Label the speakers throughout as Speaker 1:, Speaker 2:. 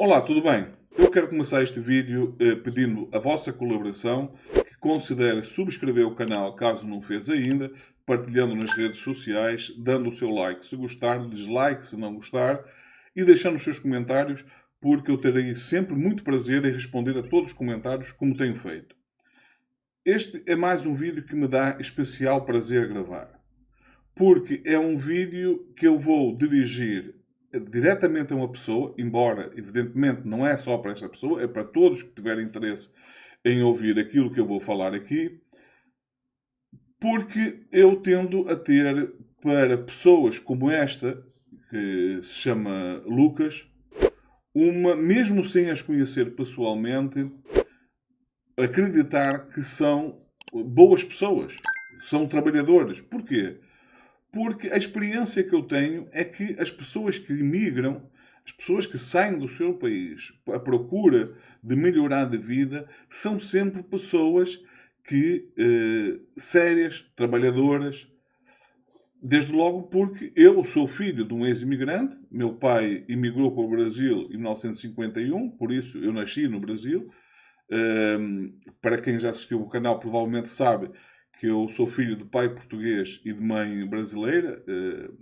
Speaker 1: Olá, tudo bem? Eu quero começar este vídeo pedindo a vossa colaboração, que considere subscrever o canal caso não fez ainda, partilhando nas redes sociais, dando o seu like se gostar, dislike se não gostar e deixando os seus comentários, porque eu terei sempre muito prazer em responder a todos os comentários como tenho feito. Este é mais um vídeo que me dá especial prazer gravar, porque é um vídeo que eu vou dirigir diretamente a uma pessoa, embora, evidentemente, não é só para esta pessoa, é para todos que tiverem interesse em ouvir aquilo que eu vou falar aqui, porque eu tendo a ter para pessoas como esta, que se chama Lucas, mesmo sem as conhecer pessoalmente, acreditar que são boas pessoas, são trabalhadores. Porquê? Porque a experiência que eu tenho é que as pessoas que imigram, as pessoas que saem do seu país à procura de melhorar de vida, são sempre pessoas que sérias, trabalhadoras. Desde logo porque eu sou filho de um ex-imigrante, meu pai imigrou para o Brasil em 1951, por isso eu nasci no Brasil. Para quem já assistiu o canal provavelmente sabe que eu sou filho de pai português e de mãe brasileira,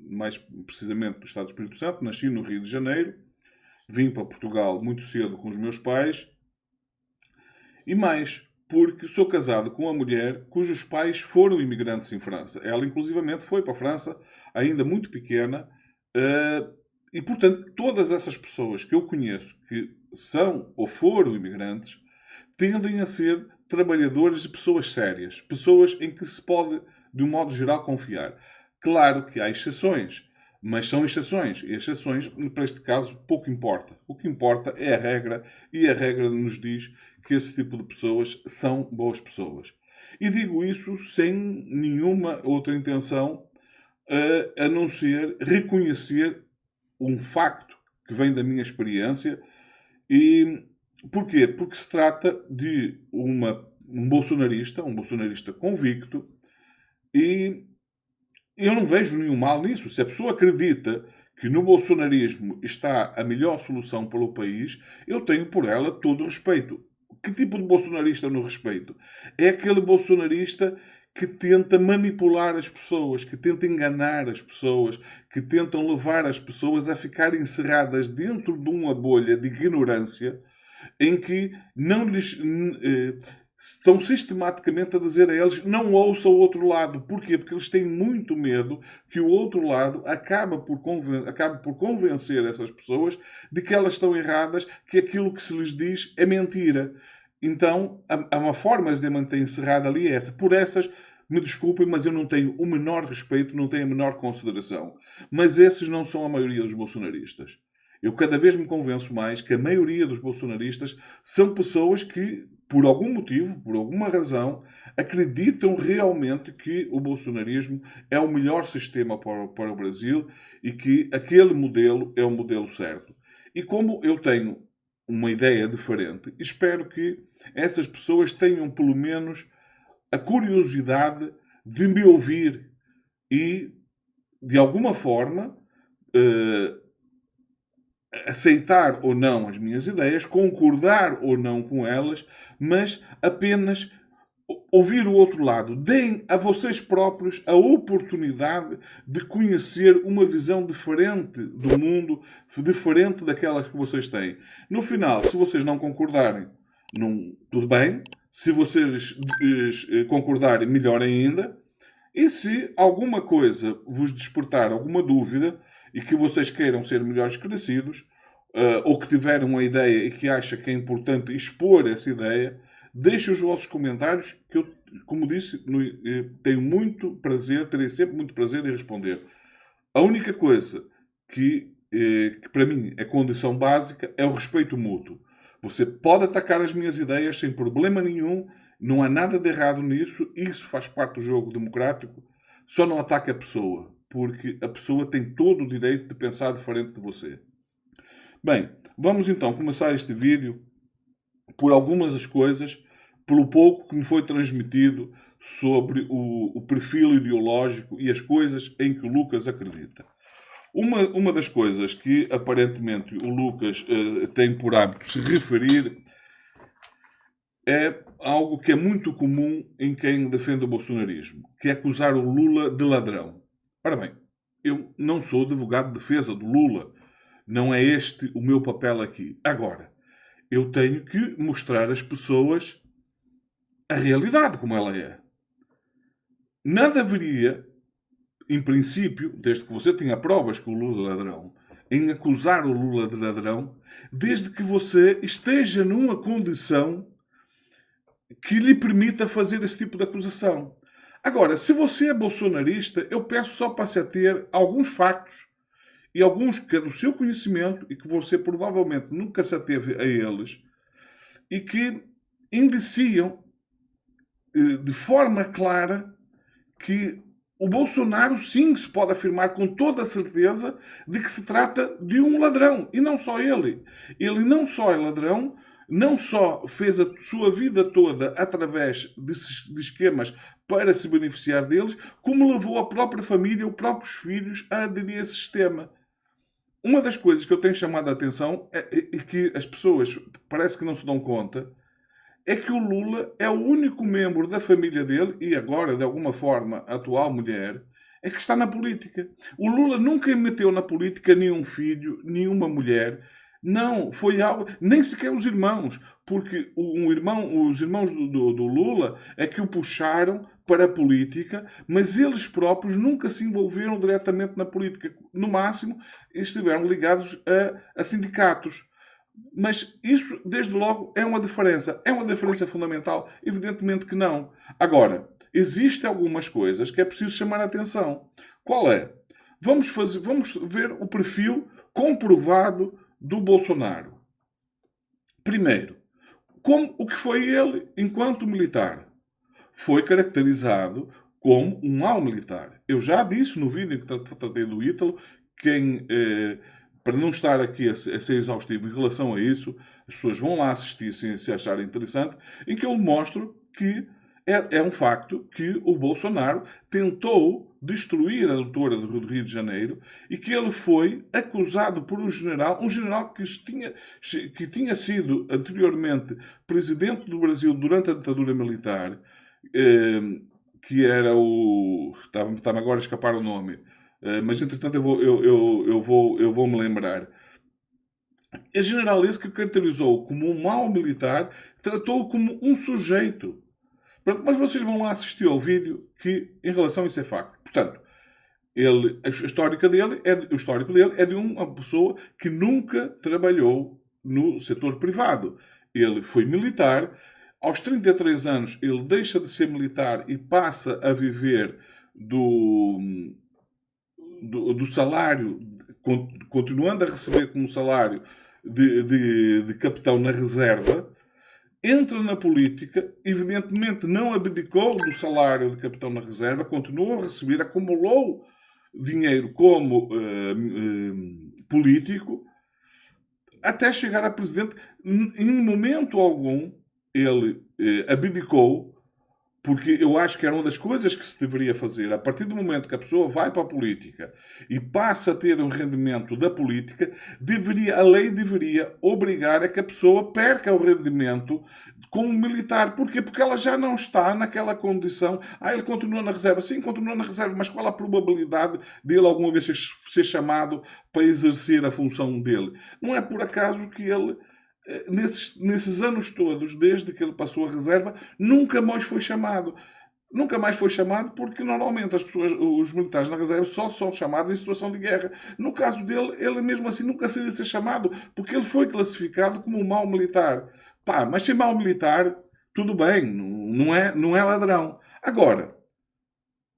Speaker 1: mais precisamente do Estado do Espírito Santo. Nasci no Rio de Janeiro, vim para Portugal muito cedo com os meus pais e mais porque sou casado com uma mulher cujos pais foram imigrantes em França. Ela inclusivamente foi para a França ainda muito pequena, e portanto todas essas pessoas que eu conheço que são ou foram imigrantes tendem a ser trabalhadores e pessoas sérias, pessoas em que se pode, de um modo geral, confiar. Claro que há exceções, mas são exceções. E exceções, para este caso, pouco importa. O que importa é a regra, e a regra nos diz que esse tipo de pessoas são boas pessoas. E digo isso sem nenhuma outra intenção a não ser reconhecer um facto que vem da minha experiência. E porquê? Porque se trata de um bolsonarista convicto, e eu não vejo nenhum mal nisso. Se a pessoa acredita que no bolsonarismo está a melhor solução para o país, eu tenho por ela todo o respeito. Que tipo de bolsonarista eu não respeito? É aquele bolsonarista que tenta manipular as pessoas, que tenta enganar as pessoas, que tentam levar as pessoas a ficarem encerradas dentro de uma bolha de ignorância em que não lhes estão sistematicamente a dizer a eles não ouçam o outro lado. Porquê? Porque eles têm muito medo que o outro lado acabe por convencer essas pessoas de que elas estão erradas, que aquilo que se lhes diz é mentira. Então, há uma forma de manter encerrada ali é essa. Por essas, me desculpem, mas eu não tenho o menor respeito, não tenho a menor consideração. Mas esses não são a maioria dos bolsonaristas. Eu cada vez me convenço mais que a maioria dos bolsonaristas são pessoas que, por algum motivo, por alguma razão, acreditam realmente que o bolsonarismo é o melhor sistema para o Brasil e que aquele modelo é o modelo certo. E como eu tenho uma ideia diferente, espero que essas pessoas tenham pelo menos a curiosidade de me ouvir e, de alguma forma, aceitar ou não as minhas ideias, concordar ou não com elas, mas apenas ouvir o outro lado. Deem a vocês próprios a oportunidade de conhecer uma visão diferente do mundo, diferente daquelas que vocês têm. No final, se vocês não concordarem, tudo bem. Se vocês concordarem, melhor ainda. E se alguma coisa vos despertar alguma dúvida e que vocês queiram ser melhores esclarecidos, ou que tiveram uma ideia e que acha que é importante expor essa ideia, deixem os vossos comentários, que eu, como disse, tenho muito prazer, terei sempre muito prazer em responder. A única coisa que para mim é condição básica é o respeito mútuo. Você pode atacar as minhas ideias sem problema nenhum, não há nada de errado nisso, isso faz parte do jogo democrático, só não ataque a pessoa, porque a pessoa tem todo o direito de pensar diferente de você. Bem, vamos então começar este vídeo por algumas das coisas, pelo pouco que me foi transmitido sobre o perfil ideológico e as coisas em que o Lucas acredita. Uma das coisas que aparentemente o Lucas tem por hábito se referir é algo que é muito comum em quem defende o bolsonarismo, que é acusar o Lula de ladrão. Ora bem, eu não sou advogado de defesa do Lula. Não é este o meu papel aqui. Agora, eu tenho que mostrar às pessoas a realidade como ela é. Nada haveria, em princípio, desde que você tenha provas que o Lula é ladrão, em acusar o Lula de ladrão, desde que você esteja numa condição que lhe permita fazer esse tipo de acusação. Agora, se você é bolsonarista, eu peço só para se ater a alguns factos e alguns que é do seu conhecimento e que você provavelmente nunca se ateve a eles e que indiciam de forma clara que o Bolsonaro sim se pode afirmar com toda a certeza de que se trata de um ladrão. E não só ele. Ele não só é ladrão, não só fez a sua vida toda através de esquemas para se beneficiar deles, como levou a própria família, os próprios filhos a aderir a esse sistema. Uma das coisas que eu tenho chamado a atenção e que as pessoas parece que não se dão conta é que o Lula é o único membro da família dele, e agora, de alguma forma, a atual mulher, é que está na política. O Lula nunca meteu na política nenhum filho, nenhuma mulher. Não, foi algo, nem sequer os irmãos, porque os irmãos do Lula é que o puxaram para a política, mas eles próprios nunca se envolveram diretamente na política. No máximo, estiveram ligados a sindicatos. Mas isso, desde logo, é uma diferença. É uma diferença fundamental? Evidentemente que não. Agora, existem algumas coisas que é preciso chamar a atenção. Qual é? Vamos ver o perfil comprovado do Bolsonaro. Primeiro, o que foi ele enquanto militar? Foi caracterizado como um mau militar. Eu já disse no vídeo que tratei do Ítalo, para não estar aqui a ser exaustivo em relação a isso, as pessoas vão lá assistir se acharem interessante, em que eu mostro que é um facto que o Bolsonaro tentou destruir a doutora do Rio de Janeiro e que ele foi acusado por um general que tinha sido anteriormente presidente do Brasil durante a ditadura militar, que era o... Está-me agora a escapar o nome. Mas entretanto eu vou me lembrar. É general esse que caracterizou como um mau militar, tratou-o como um sujeito. Pronto, mas vocês vão lá assistir ao vídeo que em relação a isso é facto. Portanto, o histórico dele é de uma pessoa que nunca trabalhou no setor privado. Ele foi militar. Aos 33 anos ele deixa de ser militar e passa a viver do salário, continuando a receber como salário de capitão na reserva, entra na política, evidentemente não abdicou do salário de capitão na reserva, continuou a receber, acumulou dinheiro como político, até chegar a presidente. Em momento algum ele abdicou, porque eu acho que era uma das coisas que se deveria fazer. A partir do momento que a pessoa vai para a política e passa a ter um rendimento da política, a lei deveria obrigar a que a pessoa perca o rendimento como militar. Porquê? Porque ela já não está naquela condição. Ele continua na reserva. Sim, continua na reserva, mas qual a probabilidade dele alguma vez ser chamado para exercer a função dele? Não é por acaso que ele... Nesses anos todos, desde que ele passou a reserva, nunca mais foi chamado. Nunca mais foi chamado porque normalmente os militares na reserva só são chamados em situação de guerra. No caso dele, ele mesmo assim nunca seria ser chamado porque ele foi classificado como um mau militar. Mas ser mau militar, tudo bem, não é ladrão. Agora,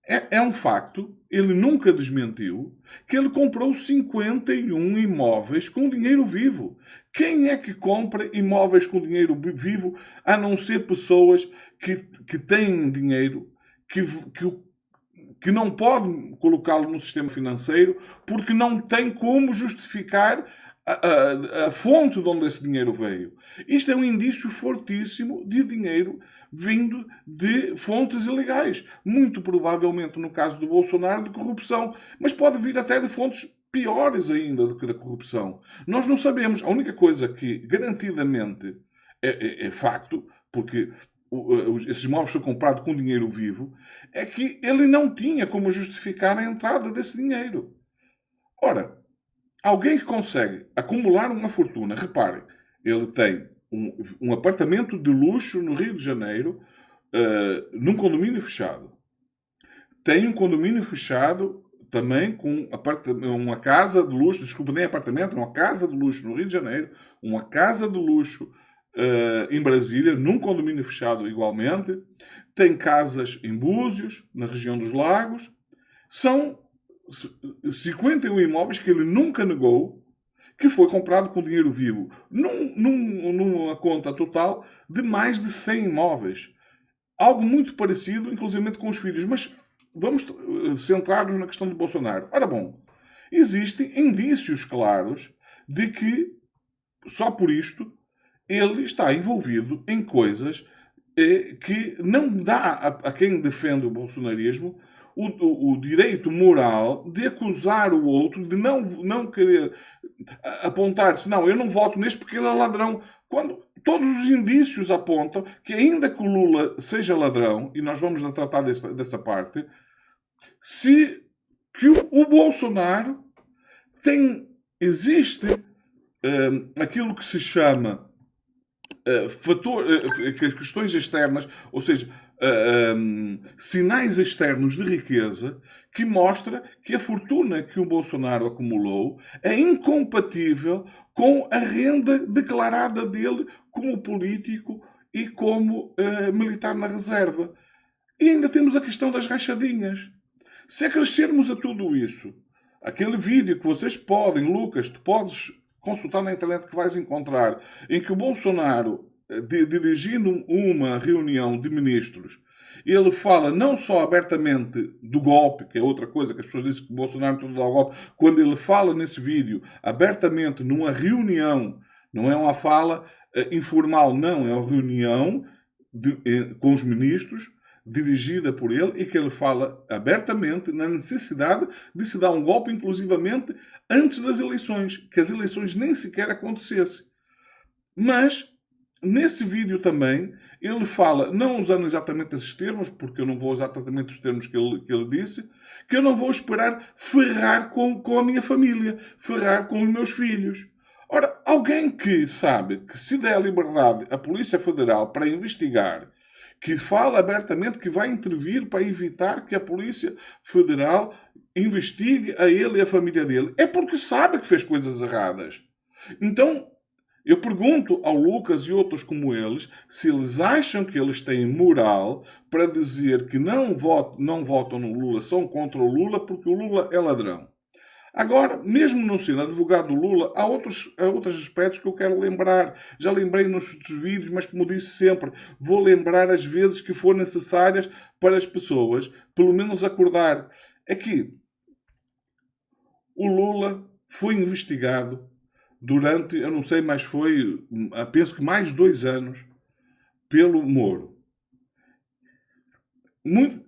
Speaker 1: é um facto, ele nunca desmentiu, que ele comprou 51 imóveis com dinheiro vivo. Quem é que compra imóveis com dinheiro vivo, a não ser pessoas que têm dinheiro, que não podem colocá-lo no sistema financeiro, porque não têm como justificar a fonte de onde esse dinheiro veio? Isto é um indício fortíssimo de dinheiro vindo de fontes ilegais. Muito provavelmente, no caso do Bolsonaro, de corrupção. Mas pode vir até de fontes piores ainda do que da corrupção. Nós não sabemos. A única coisa que garantidamente é facto, porque esses imóveis foram comprados com dinheiro vivo, é que ele não tinha como justificar a entrada desse dinheiro. Ora, alguém que consegue acumular uma fortuna, reparem, ele tem um apartamento de luxo no Rio de Janeiro, num condomínio fechado. Tem um condomínio fechado também com uma casa de luxo, desculpa, nem apartamento, uma casa de luxo no Rio de Janeiro, uma casa de luxo em Brasília, num condomínio fechado igualmente. Tem casas em Búzios, na região dos Lagos. São 51 imóveis que ele nunca negou, que foi comprado com dinheiro vivo, numa conta total de mais de 100 imóveis. Algo muito parecido, inclusive com os filhos. Mas vamos centrar-nos na questão do Bolsonaro. Ora bom, existem indícios claros de que, só por isto, ele está envolvido em coisas que não dá a quem defende o bolsonarismo o direito moral de acusar o outro, de não querer apontar-se, não, eu não voto neste porque ele é ladrão, quando todos os indícios apontam que, ainda que o Lula seja ladrão, e nós vamos tratar dessa parte, que o Bolsonaro existe aquilo que se chama questões externas, ou seja, sinais externos de riqueza, que mostra que a fortuna que o Bolsonaro acumulou é incompatível com a renda declarada dele como político e como militar na reserva. E ainda temos a questão das rachadinhas. Se acrescermos a tudo isso, aquele vídeo que vocês podem, Lucas, tu podes consultar na internet, que vais encontrar, em que o Bolsonaro, dirigindo uma reunião de ministros, ele fala não só abertamente do golpe, que é outra coisa, que as pessoas dizem que o Bolsonaro tudo dá o golpe, quando ele fala nesse vídeo abertamente numa reunião, não é uma fala informal, não, é uma reunião com os ministros, dirigida por ele, e que ele fala abertamente na necessidade de se dar um golpe, inclusivamente antes das eleições, que as eleições nem sequer acontecessem. Mas, nesse vídeo também, ele fala, não usando exatamente esses termos, porque eu não vou usar exatamente os termos que ele disse, que eu não vou esperar ferrar com a minha família, ferrar com os meus filhos. Ora, alguém que sabe que se der liberdade à Polícia Federal para investigar, que fala abertamente que vai intervir para evitar que a Polícia Federal investigue a ele e a família dele, é porque sabe que fez coisas erradas. Então, eu pergunto ao Lucas e outros como eles, se eles acham que eles têm moral para dizer que não votam no Lula, são contra o Lula porque o Lula é ladrão. Agora, mesmo não sendo advogado do Lula, há outros aspectos que eu quero lembrar. Já lembrei nos vídeos, mas como disse sempre, vou lembrar as vezes que for necessárias para as pessoas, pelo menos acordar. É que o Lula foi investigado durante, eu não sei, mas foi, penso que mais 2 anos, pelo Moro.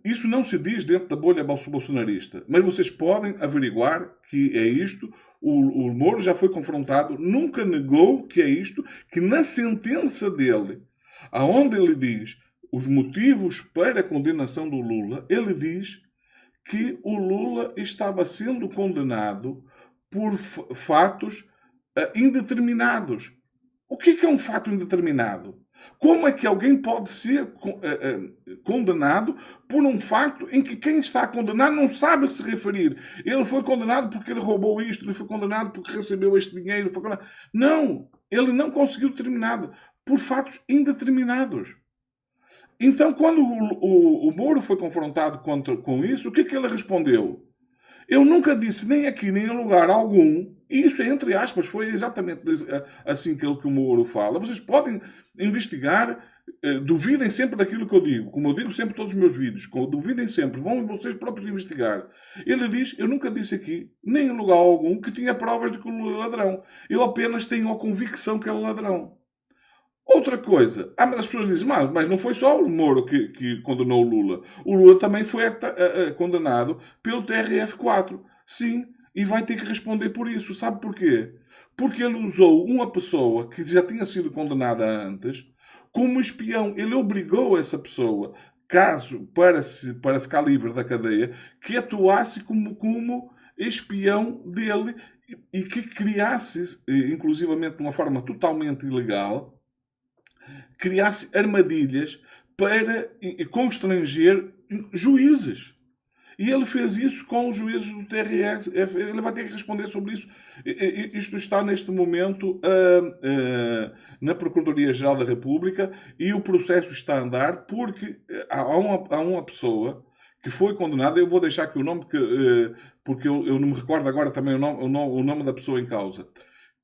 Speaker 1: Isso não se diz dentro da bolha bolsonarista, mas vocês podem averiguar que é isto. O Moro já foi confrontado, nunca negou que é isto, que na sentença dele, aonde ele diz os motivos para a condenação do Lula, ele diz que o Lula estava sendo condenado por fatos indeterminados. O que é um fato indeterminado? Como é que alguém pode ser condenado por um facto em que quem está a condenar não sabe se referir? Ele foi condenado porque ele roubou isto, ele foi condenado porque recebeu este dinheiro. Não, ele não conseguiu determinado por fatos indeterminados. Então, quando o Moro foi confrontado com isso, o que é que ele respondeu? Eu nunca disse nem aqui nem em lugar algum, e isso é entre aspas, foi exatamente assim que o Moro fala. Vocês podem investigar, duvidem sempre daquilo que eu digo, como eu digo sempre em todos os meus vídeos, duvidem sempre, vão vocês próprios investigar. Ele diz, eu nunca disse aqui, nem em lugar algum, que tinha provas de que o Lula é ladrão. Eu apenas tenho a convicção que ele é ladrão. Outra coisa, mas as pessoas dizem, mas não foi só o Moro que condenou o Lula. O Lula também foi condenado pelo TRF4. Sim, e vai ter que responder por isso. Sabe porquê? Porque ele usou uma pessoa que já tinha sido condenada antes como espião. Ele obrigou essa pessoa, caso para ficar livre da cadeia, que atuasse como espião dele e que criasse, inclusivamente de uma forma totalmente ilegal, criasse armadilhas para constranger juízes. E ele fez isso com os juízes do TRF. Ele vai ter que responder sobre isso. Isto está, neste momento, na Procuradoria-Geral da República e o processo está a andar porque há uma pessoa que foi condenada. Eu vou deixar aqui o nome porque eu não me recordo agora também o nome da pessoa em causa.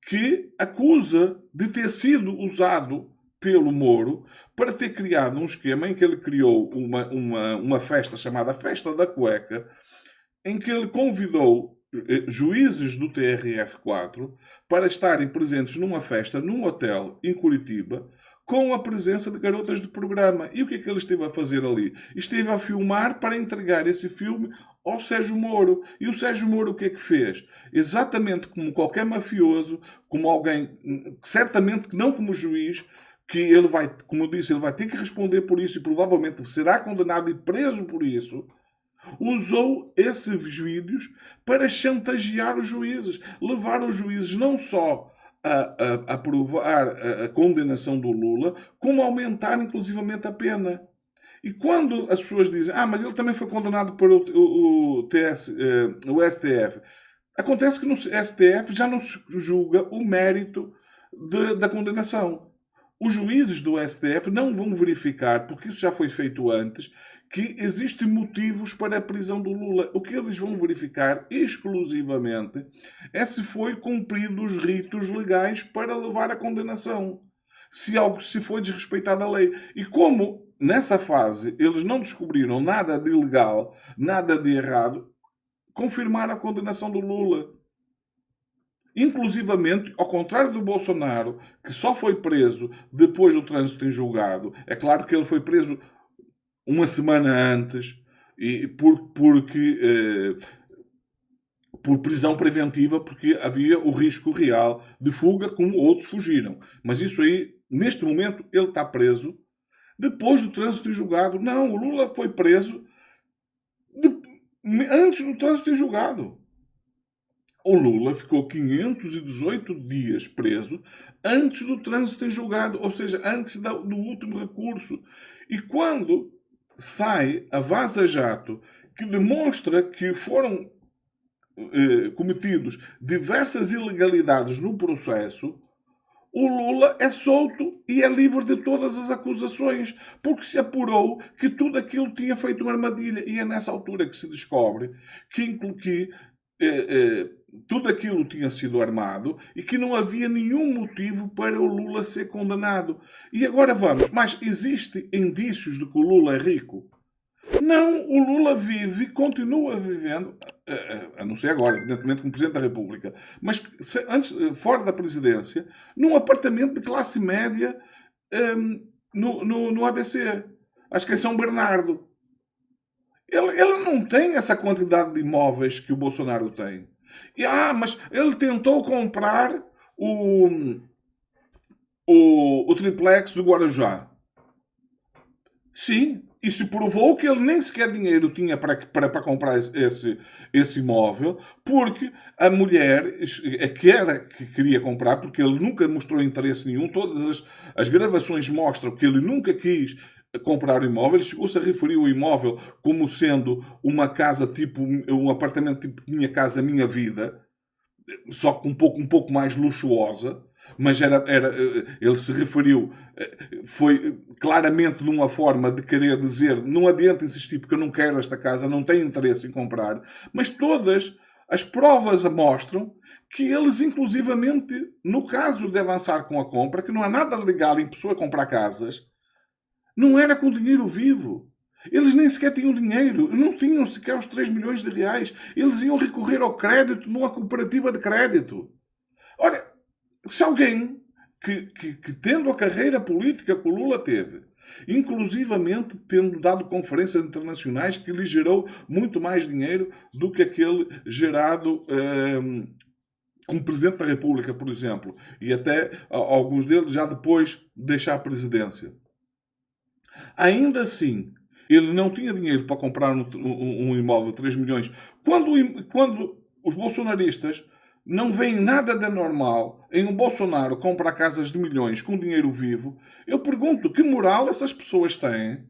Speaker 1: Que acusa de ter sido usado pelo Moro para ter criado um esquema em que ele criou uma festa chamada Festa da Cueca, em que ele convidou juízes do TRF4 para estarem presentes numa festa num hotel em Curitiba com a presença de garotas de programa. E o que é que ele esteve a fazer ali? Esteve a filmar para entregar esse filme ao Sérgio Moro. E o Sérgio Moro o que é que fez? Exatamente como qualquer mafioso, como alguém, certamente não como juiz, que ele vai, como eu disse, ele vai ter que responder por isso e provavelmente será condenado e preso por isso, usou esses vídeos para chantagear os juízes, levar os juízes não só a aprovar a condenação do Lula, como a aumentar inclusivamente a pena. E quando as pessoas dizem, mas ele também foi condenado por o STF, acontece que no STF já não se julga o mérito da condenação. Os juízes do STF não vão verificar, porque isso já foi feito antes, que existem motivos para a prisão do Lula. O que eles vão verificar exclusivamente é se foi cumprido os ritos legais para levar à condenação. Se foi desrespeitada a lei. E como nessa fase eles não descobriram nada de ilegal, nada de errado, confirmaram a condenação do Lula. Inclusivamente, ao contrário do Bolsonaro, que só foi preso depois do trânsito em julgado. É claro que ele foi preso uma semana antes e por prisão preventiva, porque havia o risco real de fuga, como outros fugiram. Mas isso aí, neste momento, ele está preso depois do trânsito em julgado. Não, o Lula foi preso antes do trânsito em julgado. O Lula ficou 518 dias preso antes do trânsito em julgado, ou seja, antes do último recurso. E quando sai a vaza-jato que demonstra que foram cometidos diversas ilegalidades no processo, o Lula é solto e é livre de todas as acusações, porque se apurou que tudo aquilo tinha feito uma armadilha. E é nessa altura que se descobre que tudo aquilo tinha sido armado e que não havia nenhum motivo para o Lula ser condenado. E agora vamos, mas existem indícios de que o Lula é rico? Não, o Lula vive, continua vivendo, a não ser agora, evidentemente, como Presidente da República, mas antes, fora da presidência, num apartamento de classe média no ABC. Acho que é São Bernardo. Ele não tem essa quantidade de imóveis que o Bolsonaro tem. Mas ele tentou comprar o triplex do Guarujá. Sim, e se provou que ele nem sequer dinheiro tinha para comprar esse imóvel, porque a mulher que queria comprar, porque ele nunca mostrou interesse nenhum, todas as gravações mostram que ele nunca quis comprar o imóvel. Ele chegou-se a referir o imóvel como sendo uma casa tipo, um apartamento tipo Minha Casa Minha Vida, só que um pouco mais luxuosa. Mas ele se referiu, foi claramente numa forma de querer dizer, não adianta insistir porque eu não quero esta casa, não tenho interesse em comprar. Mas todas as provas mostram que eles, inclusivamente, no caso de avançar com a compra, que não há nada legal em pessoa comprar casas, não era com dinheiro vivo. Eles nem sequer tinham dinheiro, não tinham sequer os 3 milhões de reais. Eles iam recorrer ao crédito numa cooperativa de crédito. Ora, se alguém que tendo a carreira política que o Lula teve, inclusivamente tendo dado conferências internacionais que lhe gerou muito mais dinheiro do que aquele gerado como Presidente da República, por exemplo, e até alguns deles já depois de deixar a presidência. Ainda assim, ele não tinha dinheiro para comprar um imóvel de 3 milhões. Quando os bolsonaristas não veem nada de normal em um Bolsonaro comprar casas de milhões com dinheiro vivo, eu pergunto que moral essas pessoas têm,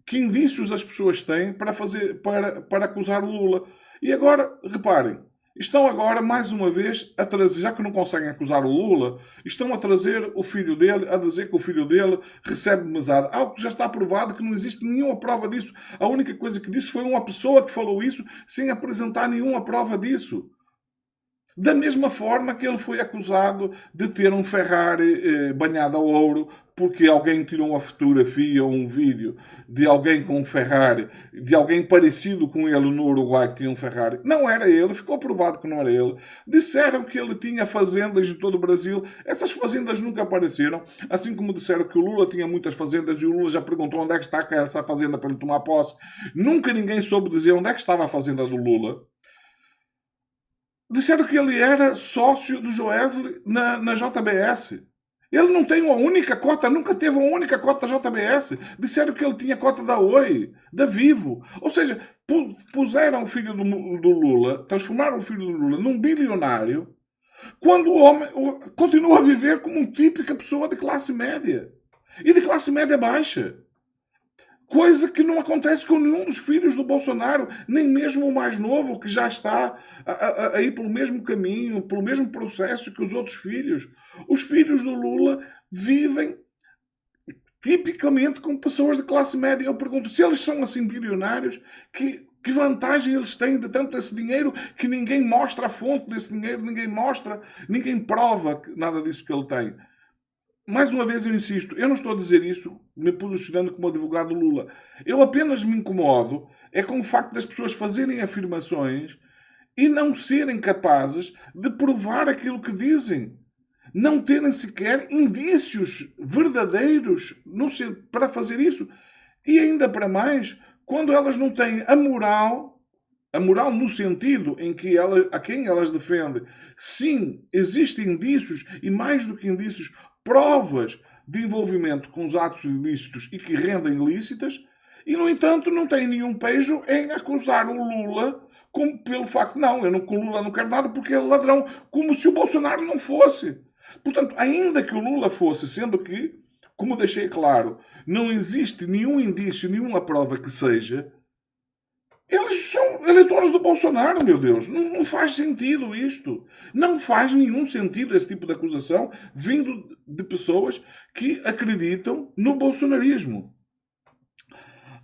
Speaker 1: que indícios as pessoas têm para acusar o Lula. E agora, reparem, estão agora, mais uma vez, a trazer, já que não conseguem acusar o Lula, estão a trazer o filho dele, a dizer que o filho dele recebe mesada. Algo que já está provado que não existe nenhuma prova disso. A única coisa que disse foi uma pessoa que falou isso sem apresentar nenhuma prova disso. Da mesma forma que ele foi acusado de ter um Ferrari banhado a ouro, porque alguém tirou uma fotografia ou um vídeo de alguém com um Ferrari, de alguém parecido com ele no Uruguai que tinha um Ferrari. Não era ele, ficou provado que não era ele. Disseram que ele tinha fazendas em todo o Brasil. Essas fazendas nunca apareceram. Assim como disseram que o Lula tinha muitas fazendas e o Lula já perguntou onde é que está essa fazenda para ele tomar posse. Nunca ninguém soube dizer onde é que estava a fazenda do Lula. Disseram que ele era sócio do Joesley na JBS. Ele não tem uma única cota, nunca teve uma única cota da JBS. Disseram que ele tinha cota da Oi, da Vivo. Ou seja, puseram o filho do Lula, transformaram o filho do Lula num bilionário, quando o homem continua a viver como uma típica pessoa de classe média. E de classe média baixa. Coisa que não acontece com nenhum dos filhos do Bolsonaro, nem mesmo o mais novo, que já está a ir pelo mesmo caminho, pelo mesmo processo que os outros filhos. Os filhos do Lula vivem tipicamente como pessoas de classe média. Eu pergunto, se eles são assim bilionários, que vantagem eles têm de tanto esse dinheiro que ninguém mostra a fonte desse dinheiro, ninguém prova nada disso que ele tem. Mais uma vez eu insisto, eu não estou a dizer isso me posicionando como advogado Lula. Eu apenas me incomodo com o facto das pessoas fazerem afirmações e não serem capazes de provar aquilo que dizem. Não terem sequer indícios verdadeiros para fazer isso. E ainda para mais, quando elas não têm a moral no sentido em que a quem elas defendem, sim, existem indícios e mais do que indícios, provas de envolvimento com os atos ilícitos e que rendem ilícitas, e, no entanto, não tem nenhum pejo em acusar o Lula pelo facto, com o Lula não quero nada porque ele é ladrão, como se o Bolsonaro não fosse. Portanto, ainda que o Lula fosse, sendo que, como deixei claro, não existe nenhum indício, nenhuma prova que seja, eles são eleitores do Bolsonaro, meu Deus. Não faz sentido isto. Não faz nenhum sentido esse tipo de acusação vindo de pessoas que acreditam no bolsonarismo.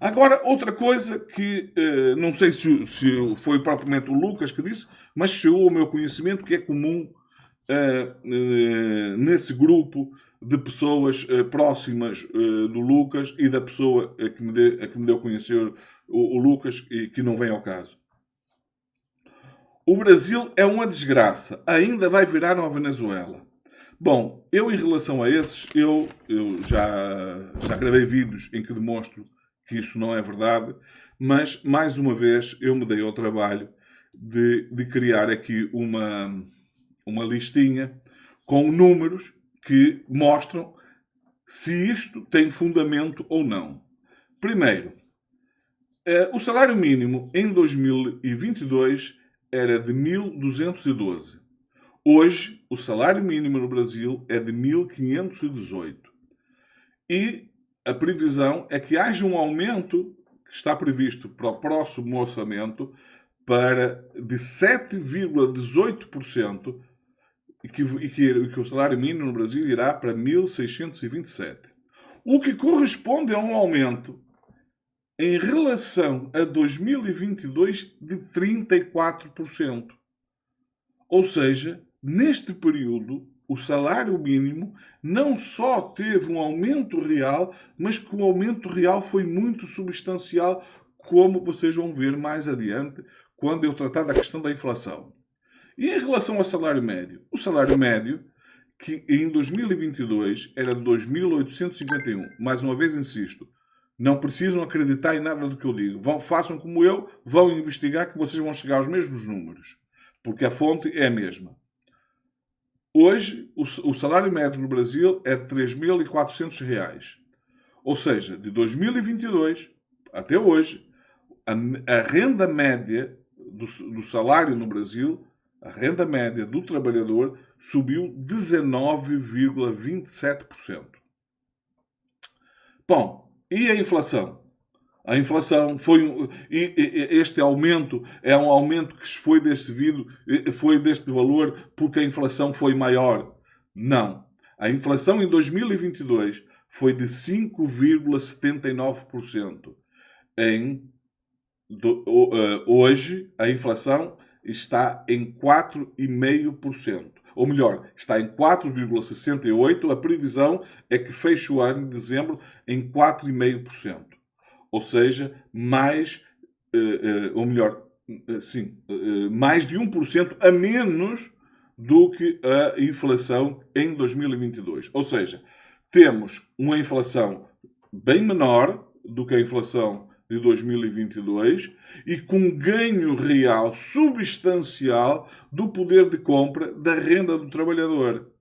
Speaker 1: Agora, outra coisa que não sei se foi propriamente o Lucas que disse, mas chegou ao meu conhecimento que é comum nesse grupo de pessoas próximas do Lucas e da pessoa que me deu a conhecer o Lucas e que não vem ao caso. O Brasil é uma desgraça. Ainda vai virar uma Venezuela. Bom, eu em relação a esses, eu já gravei vídeos em que demonstro que isso não é verdade, mas, mais uma vez, eu me dei ao trabalho de criar aqui uma listinha com números que mostram se isto tem fundamento ou não. Primeiro, o salário mínimo em 2022 era de 1.212. Hoje, o salário mínimo no Brasil é de 1.518. E a previsão é que haja um aumento que está previsto para o próximo orçamento de 7,18% e que o salário mínimo no Brasil irá para 1.627. O que corresponde a um aumento em relação a 2022 de 34%. Ou seja, neste período, o salário mínimo não só teve um aumento real, mas que o aumento real foi muito substancial, como vocês vão ver mais adiante, quando eu tratar da questão da inflação. E em relação ao salário médio? O salário médio, que em 2022 era 2.851. Mais uma vez insisto, não precisam acreditar em nada do que eu digo. Façam como eu, vão investigar que vocês vão chegar aos mesmos números. Porque a fonte é a mesma. Hoje, o salário médio no Brasil é de R$3.400. Ou seja, de 2022 até hoje, a renda média do salário no Brasil, a renda média do trabalhador, subiu 19,27%. Bom, e a inflação? A inflação este aumento é um aumento que foi deste valor porque a inflação foi maior. Não. A inflação em 2022 foi de 5,79%. Hoje, a inflação está em 4,5%. Ou melhor, está em 4,68%. A previsão é que feche o ano de dezembro em 4,5%. Ou seja, mais de 1% a menos do que a inflação em 2022. Ou seja, temos uma inflação bem menor do que a inflação de 2022 e com ganho real substancial do poder de compra da renda do trabalhador.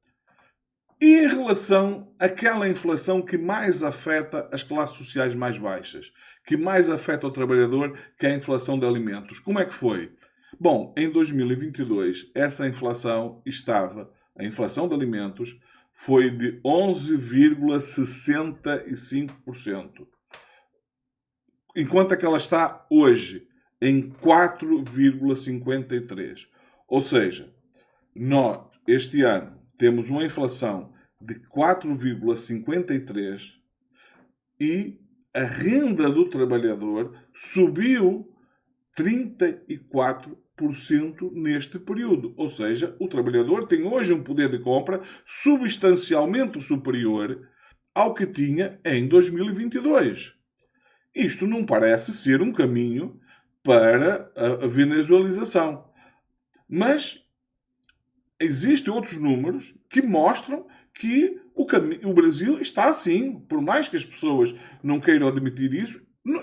Speaker 1: E em relação àquela inflação que mais afeta as classes sociais mais baixas, que mais afeta o trabalhador, que é a inflação de alimentos, como é que foi? Bom, em 2022, essa inflação a inflação de alimentos, foi de 11,65%. Enquanto que ela está hoje em 4,53%. Ou seja, nós, este ano, temos uma inflação de 4,53% e a renda do trabalhador subiu 34% neste período. Ou seja, o trabalhador tem hoje um poder de compra substancialmente superior ao que tinha em 2022. Isto não parece ser um caminho para a venezuelização. Mas existem outros números que mostram que o Brasil está assim, por mais que as pessoas não queiram admitir isso,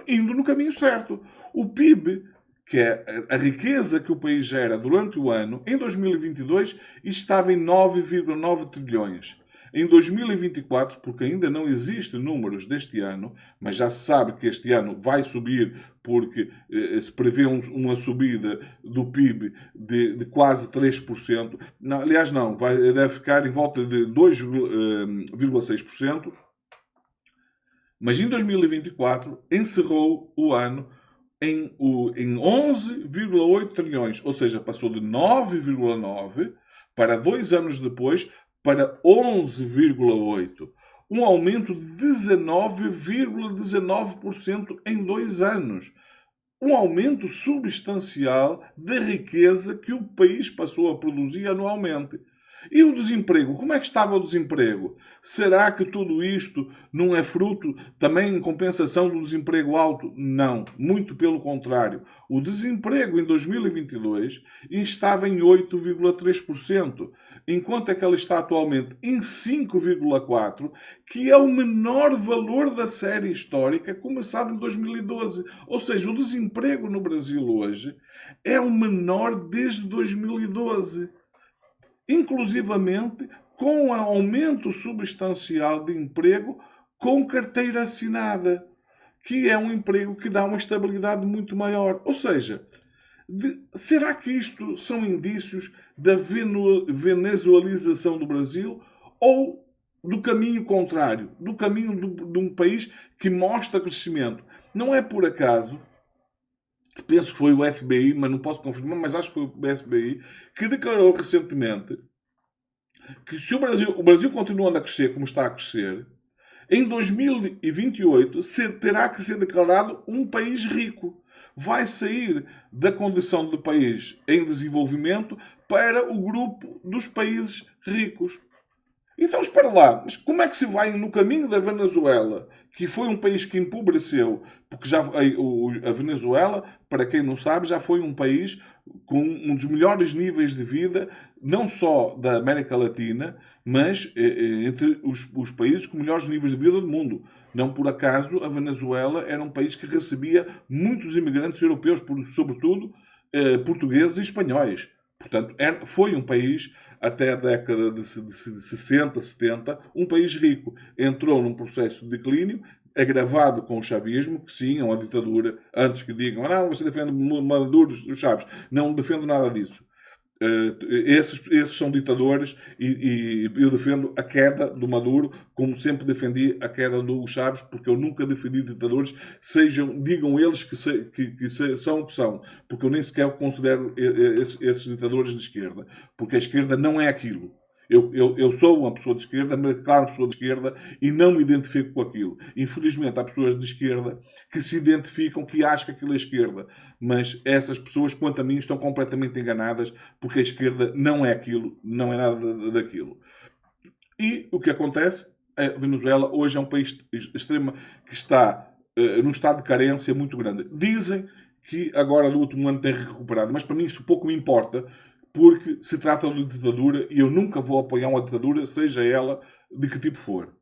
Speaker 1: indo no caminho certo. O PIB, que é a riqueza que o país gera durante o ano, em 2022 estava em 9,9 trilhões. Em 2024, porque ainda não existem números deste ano, mas já se sabe que este ano vai subir porque se prevê uma subida do PIB de quase 3%. Não, aliás, não, deve ficar em volta de 2,6%. Mas em 2024 encerrou o ano em 11,8 trilhões, ou seja, passou de 9,9 para 2 anos depois para 11,8. Um aumento de 19,19% em 2 anos. Um aumento substancial da riqueza que o país passou a produzir anualmente. E o desemprego? Como é que estava o desemprego? Será que tudo isto não é fruto também em compensação do desemprego alto? Não, muito pelo contrário. O desemprego em 2022 estava em 8,3%, enquanto é que ele está atualmente em 5,4%, que é o menor valor da série histórica começada em 2012. Ou seja, o desemprego no Brasil hoje é o menor desde 2012. Inclusivamente com um aumento substancial de emprego com carteira assinada, que é um emprego que dá uma estabilidade muito maior. Ou seja, será que isto são indícios da venezuelização do Brasil ou do caminho contrário, do caminho de um país que mostra crescimento? Não é por acaso, penso que foi o FBI, mas não posso confirmar, mas acho que foi o FBI, que declarou recentemente que se o Brasil continuando a crescer como está a crescer, em 2028 terá que ser declarado um país rico. Vai sair da condição de país em desenvolvimento para o grupo dos países ricos. Então, espera lá, mas como é que se vai no caminho da Venezuela, que foi um país que empobreceu, porque a Venezuela, para quem não sabe, já foi um país com um dos melhores níveis de vida, não só da América Latina, mas entre os países com melhores níveis de vida do mundo. Não por acaso, a Venezuela era um país que recebia muitos imigrantes europeus, sobretudo portugueses e espanhóis. Portanto, foi um país, até a década de 60, 70, um país rico. Entrou num processo de declínio, agravado com o chavismo, que sim, é uma ditadura. Antes que digam, não, você defende Maduro dos Chaves. Não defendo nada disso. Esses são ditadores e eu defendo a queda do Maduro, como sempre defendi a queda do Hugo Chávez, porque eu nunca defendi ditadores, digam eles que são o que são, porque eu nem sequer considero esses ditadores de esquerda, porque a esquerda não é aquilo. Eu sou uma pessoa de esquerda, me declaro uma pessoa de esquerda e não me identifico com aquilo. Infelizmente, há pessoas de esquerda que se identificam, que acham que aquilo é esquerda. Mas essas pessoas, quanto a mim, estão completamente enganadas, porque a esquerda não é aquilo, não é nada daquilo. E o que acontece? A Venezuela hoje é um país extremo que está num estado de carência muito grande. Dizem que agora no último ano tem recuperado, mas para mim isso pouco me importa, porque se trata de ditadura e eu nunca vou apoiar uma ditadura, seja ela de que tipo for.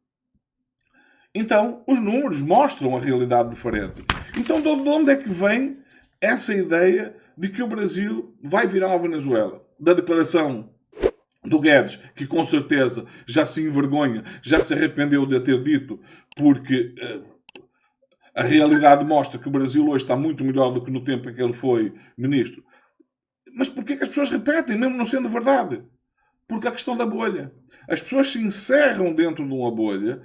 Speaker 1: Então, os números mostram a realidade diferente. Então, de onde é que vem essa ideia de que o Brasil vai virar a Venezuela? Da declaração do Guedes, que com certeza já se envergonha, já se arrependeu de a ter dito, porque a realidade mostra que o Brasil hoje está muito melhor do que no tempo em que ele foi ministro. Mas porquê que as pessoas repetem, mesmo não sendo verdade? Porque a questão da bolha. As pessoas se encerram dentro de uma bolha.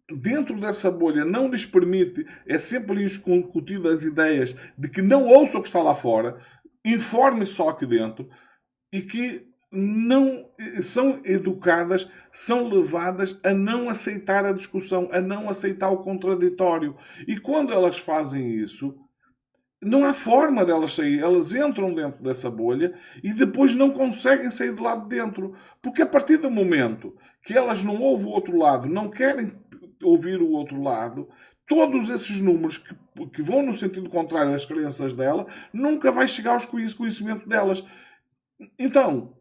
Speaker 1: Dentro dessa bolha não lhes permite, é sempre lhes incutido as ideias de que não ouçam o que está lá fora, informe só aqui dentro, e que não são educadas, são levadas a não aceitar a discussão, a não aceitar o contraditório. E quando elas fazem isso, não há forma delas sair. Elas entram dentro dessa bolha e depois não conseguem sair de lá de dentro. Porque a partir do momento que elas não ouvem o outro lado, não querem ouvir o outro lado, todos esses números que vão no sentido contrário das crenças dela, nunca vai chegar aos conhecimento delas. Então,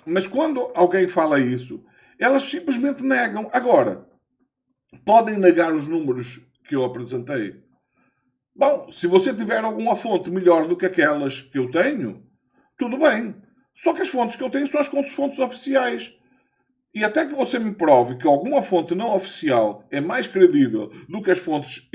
Speaker 1: mas quando alguém fala isso, elas simplesmente negam. Agora, podem negar os números que eu apresentei? Bom, se você tiver alguma fonte melhor do que aquelas que eu tenho, tudo bem. Só que as fontes que eu tenho são as fontes oficiais. E até que você me prove que alguma fonte não oficial é mais credível do que as fontes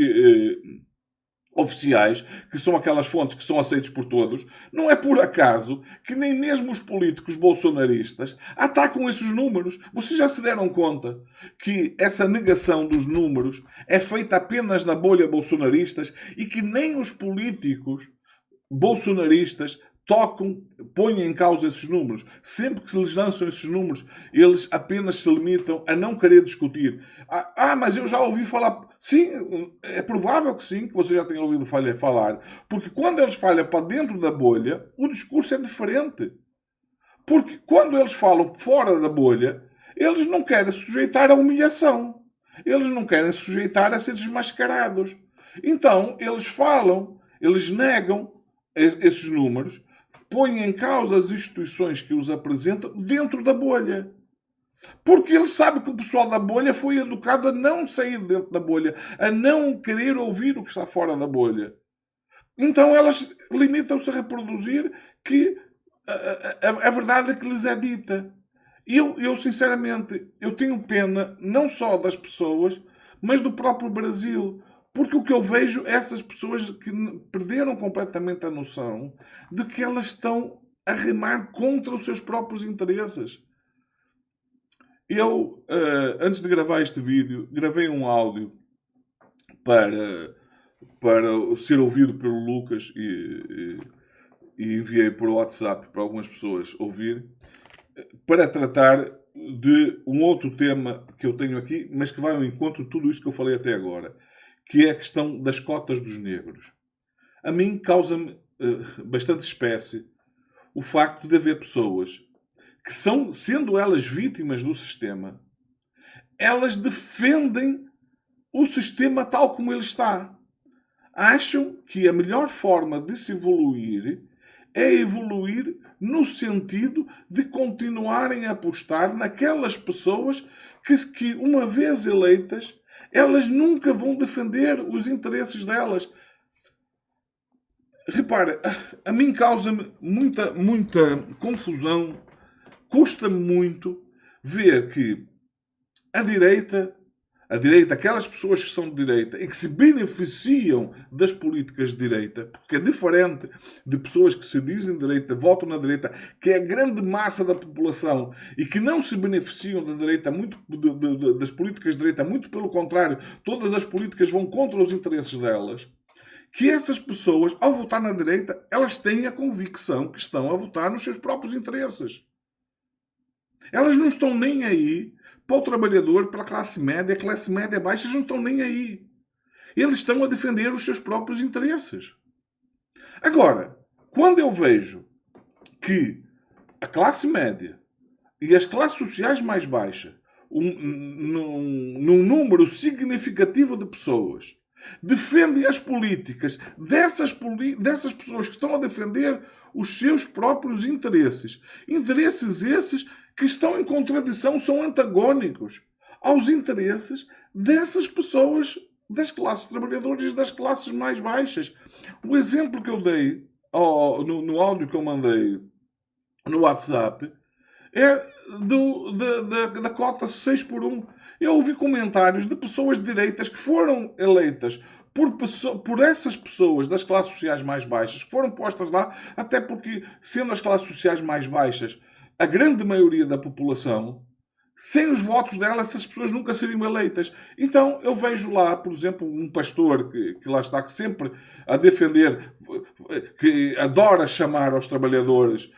Speaker 1: oficiais, que são aquelas fontes que são aceitas por todos, não é por acaso que nem mesmo os políticos bolsonaristas atacam esses números. Vocês já se deram conta que essa negação dos números é feita apenas na bolha bolsonaristas e que nem os políticos bolsonaristas põem em causa esses números. Sempre que se lhes lançam esses números, eles apenas se limitam a não querer discutir. Mas eu já ouvi falar... Sim, é provável que sim, que você já tenha ouvido falar. Porque quando eles falam para dentro da bolha, o discurso é diferente. Porque quando eles falam fora da bolha, eles não querem se sujeitar à humilhação. Eles não querem se sujeitar a ser desmascarados. Então, eles falam, eles negam esses números, põem em causa as instituições que os apresentam dentro da bolha. Porque ele sabe que o pessoal da bolha foi educado a não sair dentro da bolha, a não querer ouvir o que está fora da bolha. Então elas limitam-se a reproduzir que a verdade que lhes é dita. Eu, sinceramente, eu tenho pena não só das pessoas, mas do próprio Brasil. Porque o que eu vejo é essas pessoas que perderam completamente a noção de que elas estão a remar contra os seus próprios interesses. Eu, antes de gravar este vídeo, gravei um áudio para ser ouvido pelo Lucas e enviei por WhatsApp para algumas pessoas ouvir, para tratar de um outro tema que eu tenho aqui, mas que vai ao encontro de tudo isso que eu falei até agora, que é a questão das cotas dos negros. A mim causa-me bastante espécie o facto de haver pessoas que são, sendo elas vítimas do sistema, elas defendem o sistema tal como ele está. Acham que a melhor forma de se evoluir é evoluir no sentido de continuarem a apostar naquelas pessoas que uma vez eleitas, elas nunca vão defender os interesses delas. Repara, a mim causa-me muita confusão, custa-me muito ver que a direita, aquelas pessoas que são de direita e que se beneficiam das políticas de direita, porque é diferente de pessoas que se dizem de direita, votam na direita, que é a grande massa da população e que não se beneficiam da direita, das políticas de direita, muito pelo contrário, todas as políticas vão contra os interesses delas, que essas pessoas, ao votar na direita, elas têm a convicção que estão a votar nos seus próprios interesses. Elas não estão nem aí para o trabalhador, para a classe média baixa, eles não estão nem aí. Eles estão a defender os seus próprios interesses. Agora, quando eu vejo que a classe média e as classes sociais mais baixas, num número significativo de pessoas, defendem as políticas dessas pessoas que estão a defender os seus próprios interesses. Interesses esses que estão em contradição, são antagónicos aos interesses dessas pessoas, das classes trabalhadoras e das classes mais baixas. O exemplo que eu dei no áudio que eu mandei no WhatsApp é da cota 6 por 1. Eu ouvi comentários de pessoas de direitas que foram eleitas por essas pessoas das classes sociais mais baixas, que foram postas lá, até porque, sendo as classes sociais mais baixas a grande maioria da população, sem os votos delas, essas pessoas nunca seriam eleitas. Então, eu vejo lá, por exemplo, um pastor que lá está, que sempre a defender, que adora chamar aos trabalhadores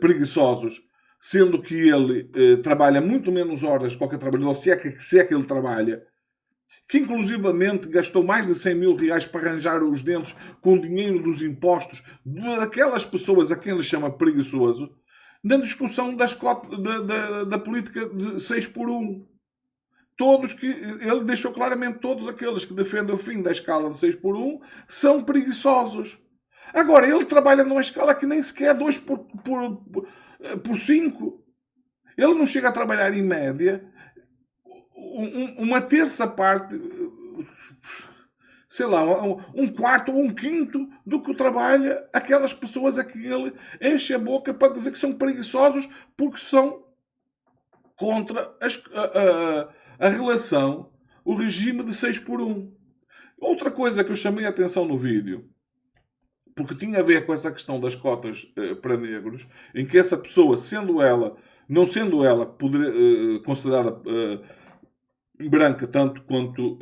Speaker 1: preguiçosos, sendo que ele trabalha muito menos horas que qualquer trabalhador, se é que ele trabalha, que inclusivamente gastou mais de 100 mil reais para arranjar os dentes com dinheiro dos impostos daquelas pessoas a quem ele chama preguiçoso, na discussão da política de 6 por 1. Ele deixou claramente todos aqueles que defendem o fim da escala de 6 por 1 são preguiçosos. Agora, ele trabalha numa escala que nem sequer é 2 por 5. Ele não chega a trabalhar em média uma terça parte, sei lá, um quarto ou um quinto do que trabalha aquelas pessoas a quem ele enche a boca para dizer que são preguiçosos porque são contra a relação, o regime de 6 por 1. Outra coisa que eu chamei a atenção no vídeo, porque tinha a ver com essa questão das cotas para negros, em que essa pessoa, não sendo ela considerada branca, tanto quanto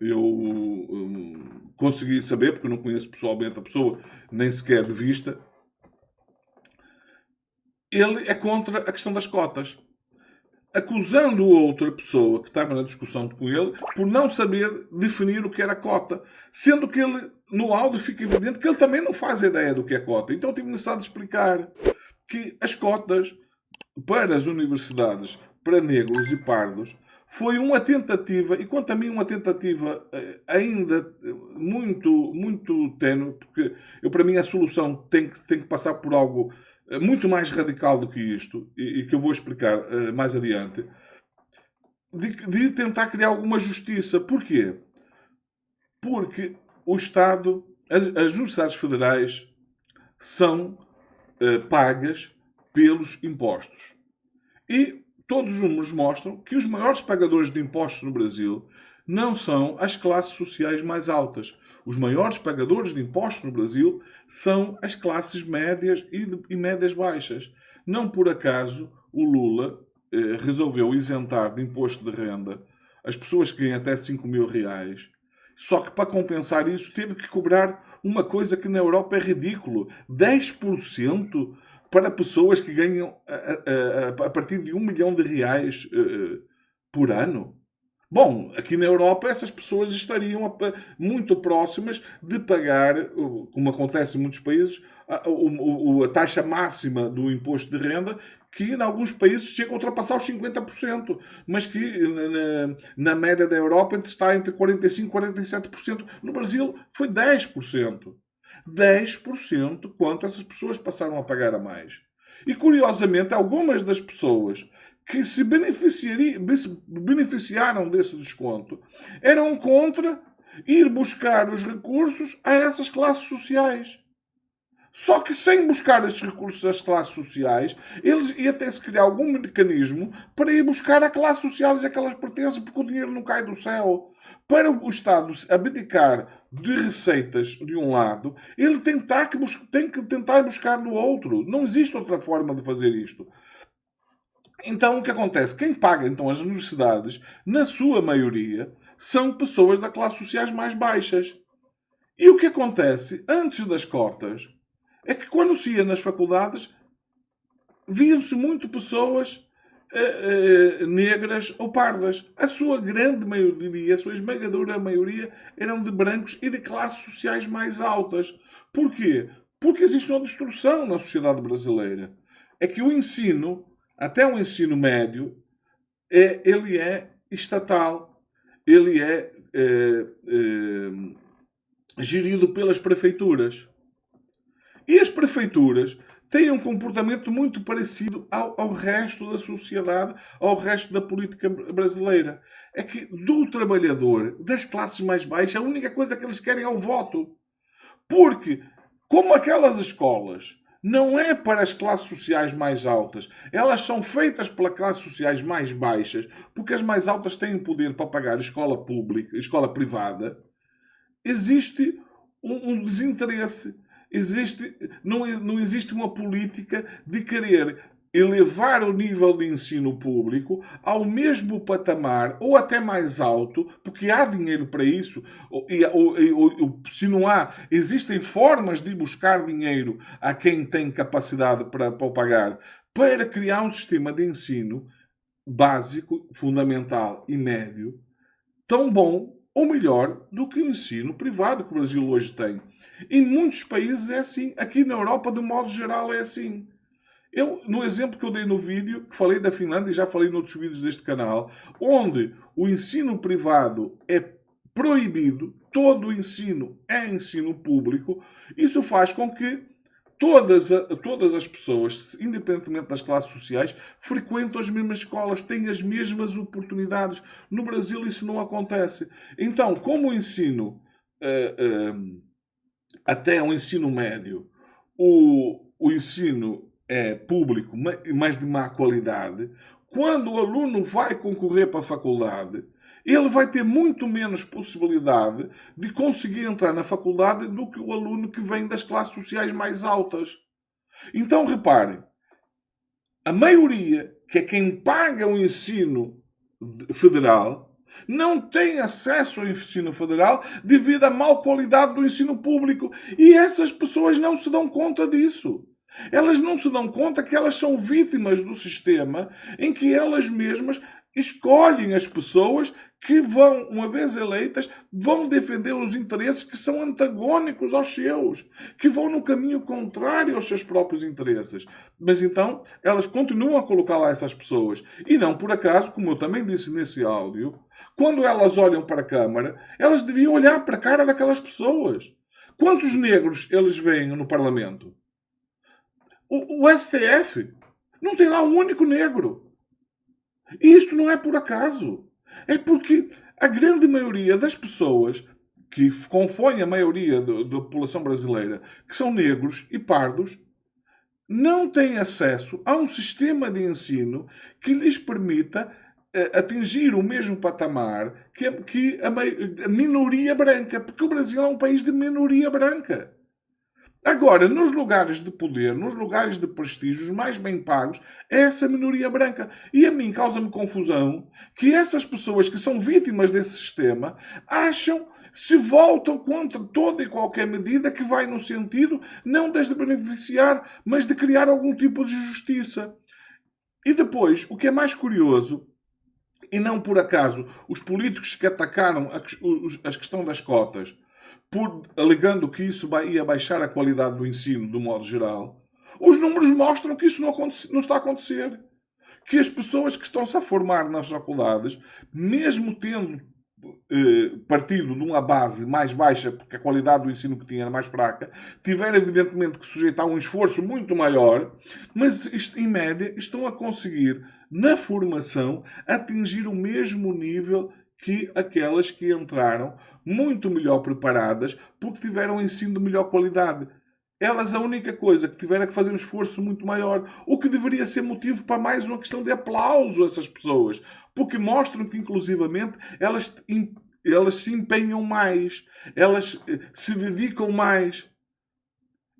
Speaker 1: eu consegui saber, porque eu não conheço pessoalmente a pessoa, nem sequer de vista, ele é contra a questão das cotas, acusando outra pessoa que estava na discussão com ele por não saber definir o que era cota, sendo que ele, no áudio, fica evidente que ele também não faz ideia do que é cota. Então eu tive necessidade de explicar que as cotas para as universidades para negros e pardos foi uma tentativa, e quanto a mim uma tentativa ainda muito ténue, porque para mim a solução tem que passar por algo muito mais radical do que isto, e que eu vou explicar mais adiante, de tentar criar alguma justiça. Porquê? Porque o Estado, as universidades federais são pagas pelos impostos. E todos os números mostram que os maiores pagadores de impostos no Brasil não são as classes sociais mais altas. Os maiores pagadores de impostos no Brasil são as classes médias e médias baixas. Não por acaso o Lula resolveu isentar de imposto de renda as pessoas que ganham até 5 mil reais. Só que para compensar isso teve que cobrar uma coisa que na Europa é ridículo. 10% para pessoas que ganham a partir de 1 milhão de reais por ano. Bom, aqui na Europa essas pessoas estariam muito próximas de pagar, como acontece em muitos países, a taxa máxima do imposto de renda, que em alguns países chega a ultrapassar os 50%, mas que na média da Europa está entre 45% e 47%. No Brasil foi 10%. 10% quanto essas pessoas passaram a pagar a mais. E, curiosamente, algumas das pessoas que se beneficiaram desse desconto eram contra ir buscar os recursos a essas classes sociais. Só que sem buscar esses recursos às classes sociais, eles iam ter se criar algum mecanismo para ir buscar a classe sociais a que elas pertencem, porque o dinheiro não cai do céu. Para o Estado abdicar de receitas de um lado, ele tem que tentar buscar do outro. Não existe outra forma de fazer isto. Então, o que acontece? Quem paga então as universidades, na sua maioria, são pessoas da classe sociais mais baixas. E o que acontece antes das cotas é que quando se ia nas faculdades, viam-se muito pessoas negras ou pardas. A sua grande maioria, a sua esmagadora maioria, eram de brancos e de classes sociais mais altas. Porquê? Porque existe uma distorção na sociedade brasileira. É que o ensino, até o ensino médio, ele é estatal. Ele é gerido pelas prefeituras. E as prefeituras têm um comportamento muito parecido ao resto da sociedade, ao resto da política brasileira. É que do trabalhador, das classes mais baixas, a única coisa que eles querem é o voto. Porque, como aquelas escolas não é para as classes sociais mais altas, elas são feitas para classes sociais mais baixas, porque as mais altas têm poder para pagar escola pública, escola privada, existe um desinteresse. Não existe uma política de querer elevar o nível de ensino público ao mesmo patamar ou até mais alto, porque há dinheiro para isso, se não há, existem formas de buscar dinheiro a quem tem capacidade para pagar, para criar um sistema de ensino básico, fundamental e médio tão bom ou melhor do que o ensino privado que o Brasil hoje tem. Em muitos países é assim. Aqui na Europa, de modo geral, é assim. No exemplo que eu dei no vídeo, que falei da Finlândia, e já falei noutros vídeos deste canal, onde o ensino privado é proibido, todo o ensino é ensino público, isso faz com que todas as pessoas, independentemente das classes sociais, frequentam as mesmas escolas, têm as mesmas oportunidades. No Brasil isso não acontece. Então, como o ensino, até o ensino médio, o ensino é público, mas de má qualidade, quando o aluno vai concorrer para a faculdade, ele vai ter muito menos possibilidade de conseguir entrar na faculdade do que o aluno que vem das classes sociais mais altas. Então, reparem, a maioria, que é quem paga o ensino federal, não tem acesso ao ensino federal devido à má qualidade do ensino público. E essas pessoas não se dão conta disso. Elas não se dão conta que elas são vítimas do sistema em que elas mesmas escolhem as pessoas que vão, uma vez eleitas, vão defender os interesses que são antagónicos aos seus, que vão no caminho contrário aos seus próprios interesses. Mas então, elas continuam a colocar lá essas pessoas. E não por acaso, como eu também disse nesse áudio, quando elas olham para a Câmara, elas deviam olhar para a cara daquelas pessoas. Quantos negros eles veem no Parlamento? O STF não tem lá um único negro. E isto não é por acaso. É porque a grande maioria das pessoas que compõem a maioria da população brasileira, que são negros e pardos, não têm acesso a um sistema de ensino que lhes permita atingir o mesmo patamar que a minoria branca. Porque o Brasil é um país de minoria branca. Agora, nos lugares de poder, nos lugares de prestígio, os mais bem pagos, é essa minoria branca. E a mim causa-me confusão que essas pessoas que são vítimas desse sistema acham, se voltam contra toda e qualquer medida que vai no sentido não de beneficiar, mas de criar algum tipo de justiça. E depois, o que é mais curioso, e não por acaso, os políticos que atacaram a questão das cotas, alegando que isso ia baixar a qualidade do ensino, do modo geral, os números mostram que isso não está a acontecer. Que as pessoas que estão-se a formar nas faculdades, mesmo tendo partido de uma base mais baixa, porque a qualidade do ensino que tinha era mais fraca, tiveram evidentemente que sujeitar um esforço muito maior, mas em média estão a conseguir, na formação, atingir o mesmo nível que aquelas que entraram muito melhor preparadas, porque tiveram um ensino de melhor qualidade. Elas, a única coisa que tiveram é que fazer um esforço muito maior, o que deveria ser motivo para mais uma questão de aplauso a essas pessoas, porque mostram que, inclusivamente, elas se empenham mais, elas se dedicam mais.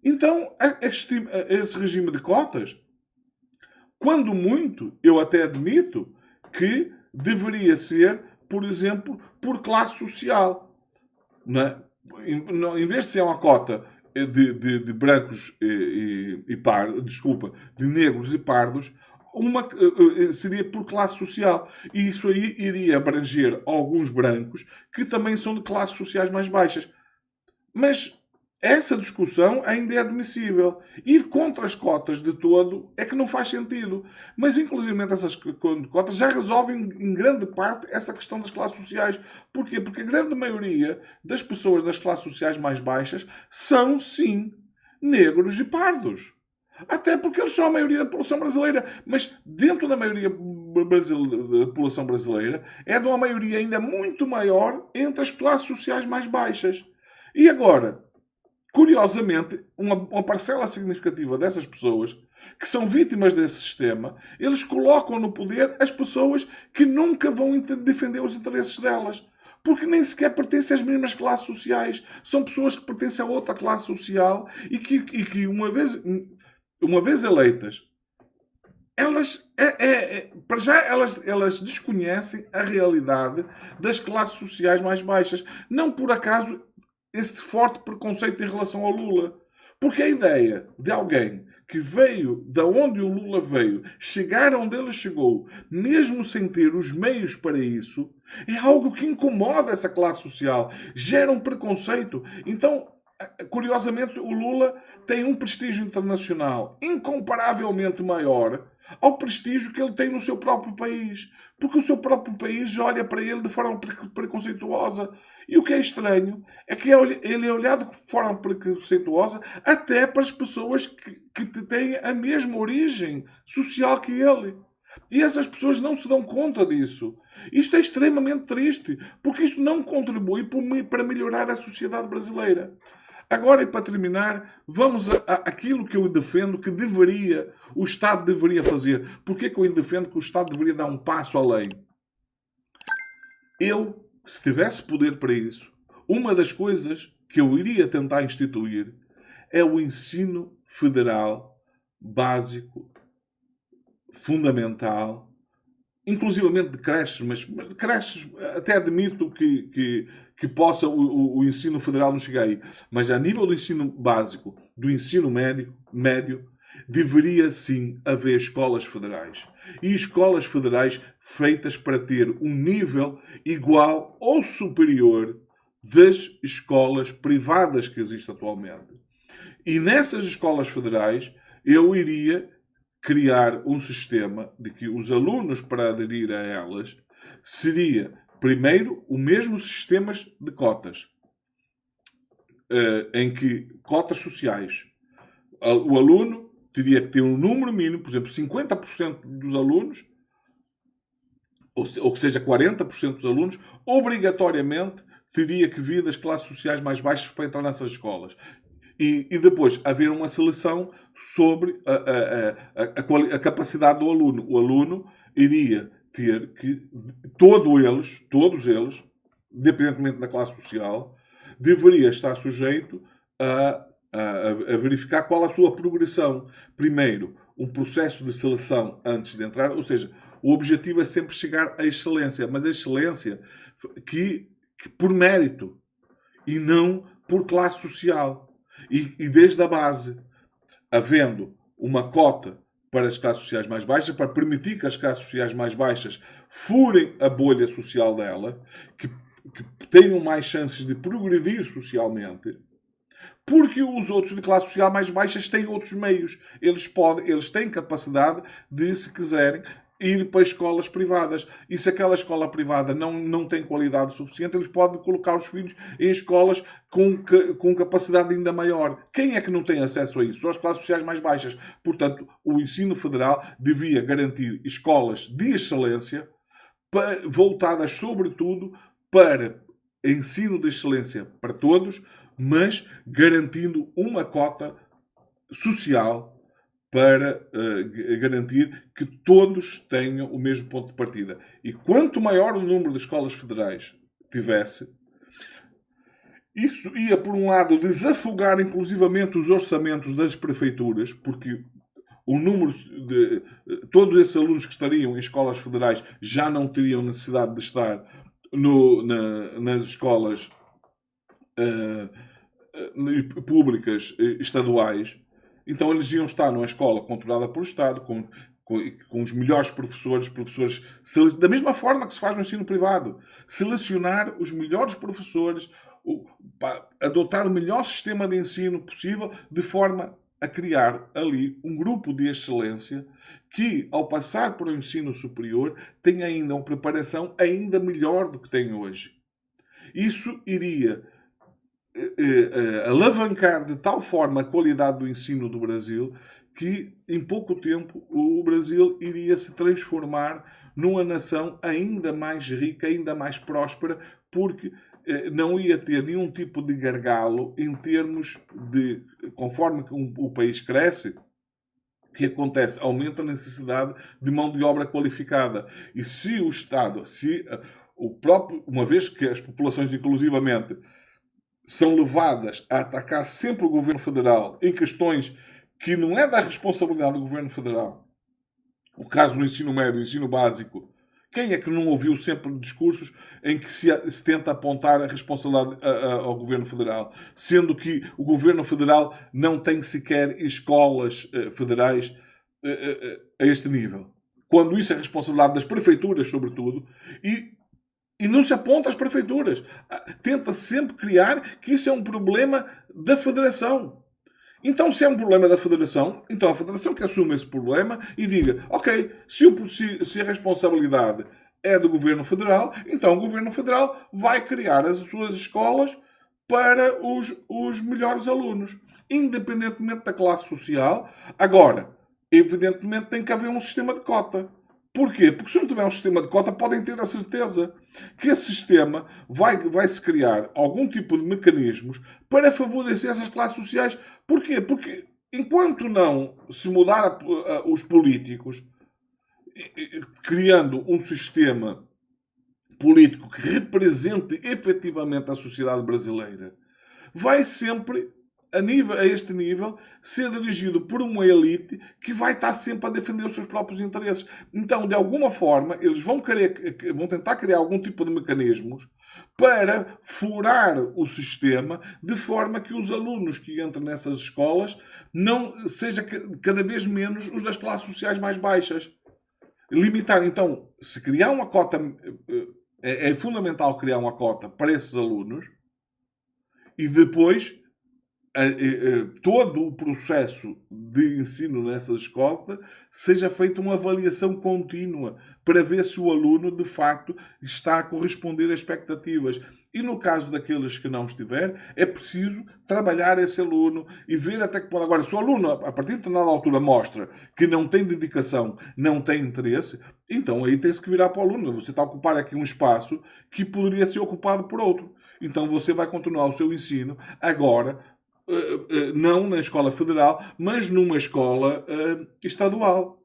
Speaker 1: Então, esse regime de cotas, quando muito, eu até admito que deveria ser, por exemplo, por classe social. Não é? Em vez de ser uma cota de brancos e pardos, desculpa, de negros e pardos, seria por classe social. E isso aí iria abranger alguns brancos que também são de classes sociais mais baixas. Mas essa discussão ainda é admissível. Ir contra as cotas de todo é que não faz sentido. Mas, inclusive, essas cotas já resolvem, em grande parte, essa questão das classes sociais. Porquê? Porque a grande maioria das pessoas das classes sociais mais baixas são, sim, negros e pardos. Até porque eles são a maioria da população brasileira. Mas, dentro da maioria da população brasileira, é de uma maioria ainda muito maior entre as classes sociais mais baixas. E agora, curiosamente, uma parcela significativa dessas pessoas que são vítimas desse sistema, eles colocam no poder as pessoas que nunca vão defender os interesses delas. Porque nem sequer pertencem às mesmas classes sociais. São pessoas que pertencem a outra classe social e que uma vez eleitas, para já elas desconhecem a realidade das classes sociais mais baixas. Não por acaso esse forte preconceito em relação ao Lula. Porque a ideia de alguém que veio de onde o Lula veio, chegar onde ele chegou, mesmo sem ter os meios para isso, é algo que incomoda essa classe social, gera um preconceito. Então, curiosamente, o Lula tem um prestígio internacional incomparavelmente maior ao prestígio que ele tem no seu próprio país. Porque o seu próprio país olha para ele de forma preconceituosa. E o que é estranho é que ele é olhado de forma preconceituosa até para as pessoas que têm a mesma origem social que ele. E essas pessoas não se dão conta disso. Isto é extremamente triste, porque isto não contribui para melhorar a sociedade brasileira. Agora, e para terminar, vamos àquilo que eu defendo que o Estado deveria fazer. Porquê que eu defendo que o Estado deveria dar um passo além? Eu, se tivesse poder para isso, uma das coisas que eu iria tentar instituir é o ensino federal básico, fundamental, inclusivamente de creches, mas de creches até admito que possa o ensino federal não chegar aí. Mas a nível do ensino básico, do ensino médio, deveria sim haver escolas federais. E escolas federais feitas para ter um nível igual ou superior das escolas privadas que existem atualmente. E nessas escolas federais eu iria criar um sistema de que os alunos, para aderir a elas, seria, primeiro, o mesmo sistema de cotas, em que cotas sociais. O aluno teria que ter um número mínimo, por exemplo, 50% dos alunos, ou que seja, 40% dos alunos, obrigatoriamente teria que vir das classes sociais mais baixas para entrar nessas escolas. E depois haver uma seleção sobre a capacidade do aluno. O aluno iria ter que, todos eles, independentemente da classe social, deveria estar sujeito a verificar qual a sua progressão. Primeiro, um processo de seleção antes de entrar, ou seja, o objetivo é sempre chegar à excelência, mas a excelência que por mérito e não por classe social. E desde a base, havendo uma cota para as classes sociais mais baixas, para permitir que as classes sociais mais baixas furem a bolha social dela, que tenham mais chances de progredir socialmente, porque os outros de classe social mais baixas têm outros meios. Eles têm capacidade de, se quiserem, ir para escolas privadas. E se aquela escola privada não tem qualidade suficiente, eles podem colocar os filhos em escolas com capacidade ainda maior. Quem é que não tem acesso a isso? São as classes sociais mais baixas. Portanto, o ensino federal devia garantir escolas de excelência, voltadas sobretudo para ensino de excelência para todos, mas garantindo uma cota social para garantir que todos tenham o mesmo ponto de partida. E quanto maior o número de escolas federais tivesse, isso ia, por um lado, desafogar inclusivamente os orçamentos das prefeituras, porque o número de todos esses alunos que estariam em escolas federais já não teriam necessidade de estar nas escolas públicas estaduais. Então eles iam estar numa escola controlada pelo Estado, com os melhores professores, da mesma forma que se faz no ensino privado. Selecionar os melhores professores, adotar o melhor sistema de ensino possível, de forma a criar ali um grupo de excelência que, ao passar para o ensino superior, tem ainda uma preparação ainda melhor do que tem hoje. Isso iria alavancar de tal forma a qualidade do ensino do Brasil que, em pouco tempo, o Brasil iria se transformar numa nação ainda mais rica, ainda mais próspera, porque não ia ter nenhum tipo de gargalo em termos de, conforme o país cresce, o que acontece? Aumenta a necessidade de mão de obra qualificada. E se o Estado, uma vez que as populações inclusivamente são levadas a atacar sempre o Governo Federal em questões que não é da responsabilidade do Governo Federal, o caso do ensino médio, ensino básico, quem é que não ouviu sempre discursos em que se tenta apontar a responsabilidade ao Governo Federal, sendo que o Governo Federal não tem sequer escolas federais a este nível? Quando isso é responsabilidade das prefeituras, sobretudo, e não se aponta às prefeituras. Tenta sempre criar que isso é um problema da Federação. Então, se é um problema da Federação, então a Federação que assume esse problema e diga, ok, se a responsabilidade é do Governo Federal, então o Governo Federal vai criar as suas escolas para os melhores alunos, independentemente da classe social. Agora, evidentemente tem que haver um sistema de cota. Porquê? Porque se não tiver um sistema de cota, podem ter a certeza que esse sistema vai-se criar algum tipo de mecanismos para favorecer essas classes sociais. Porquê? Porque enquanto não se mudar os políticos, criando um sistema político que represente efetivamente a sociedade brasileira, vai sempre, a este nível, ser dirigido por uma elite que vai estar sempre a defender os seus próprios interesses. Então, de alguma forma, eles vão tentar criar algum tipo de mecanismos para furar o sistema, de forma que os alunos que entram nessas escolas não seja cada vez menos os das classes sociais mais baixas. Limitar, então, se criar uma cota, é fundamental criar uma cota para esses alunos e depois todo o processo de ensino nessas escolas seja feita uma avaliação contínua para ver se o aluno, de facto, está a corresponder a expectativas. E no caso daqueles que não estiver, é preciso trabalhar esse aluno e ver até que pode. Agora, se o aluno, a partir de determinada altura, mostra que não tem dedicação, não tem interesse, então aí tem-se que virar para o aluno. Você está a ocupar aqui um espaço que poderia ser ocupado por outro. Então você vai continuar o seu ensino agora, não na escola federal, mas numa escola estadual,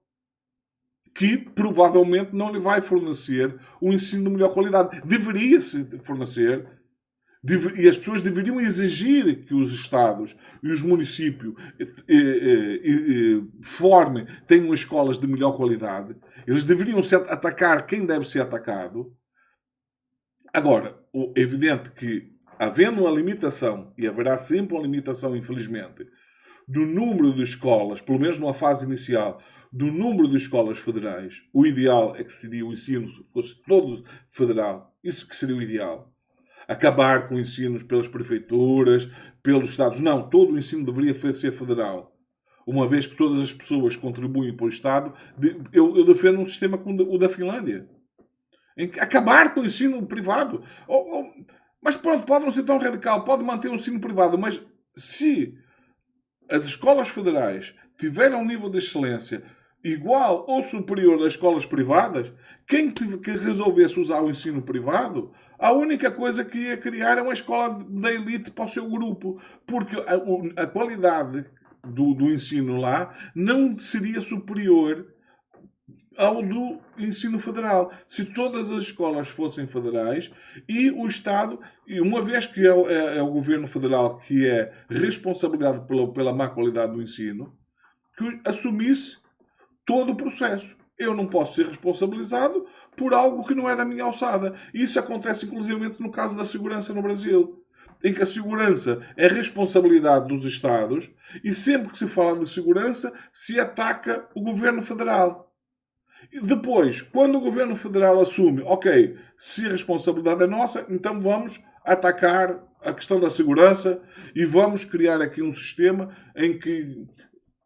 Speaker 1: que provavelmente não lhe vai fornecer um ensino de melhor qualidade. Deveria-se fornecer, e as pessoas deveriam exigir que os Estados e os municípios tenham escolas de melhor qualidade. Eles deveriam atacar quem deve ser atacado. Agora, é evidente que, havendo uma limitação, e haverá sempre uma limitação, infelizmente, do número de escolas, pelo menos numa fase inicial, do número de escolas federais, o ideal é que seria o ensino fosse todo federal. Isso que seria o ideal. Acabar com ensinos pelas prefeituras, pelos Estados. Não, todo o ensino deveria ser federal. uma vez que todas as pessoas contribuem para o Estado, eu defendo um sistema como o da Finlândia. Em que acabar com o ensino privado. Mas pronto, pode não ser tão radical, pode manter o ensino privado, mas se as escolas federais tiverem um nível de excelência igual ou superior às escolas privadas, quem que resolvesse usar o ensino privado, a única coisa que ia criar é uma escola da elite para o seu grupo. Porque a qualidade do ensino lá não seria superior ao do ensino federal. Se todas as escolas fossem federais e o Estado, e uma vez que é o governo federal que é responsabilizado pela má qualidade do ensino, que assumisse todo o processo. Eu não posso ser responsabilizado por algo que não é da minha alçada. Isso acontece inclusivamente no caso da segurança no Brasil, em que a segurança é responsabilidade dos Estados e sempre que se fala de segurança se ataca o governo federal. E depois, quando o governo federal assume, ok, se a responsabilidade é nossa, então vamos atacar a questão da segurança e vamos criar aqui um sistema em que,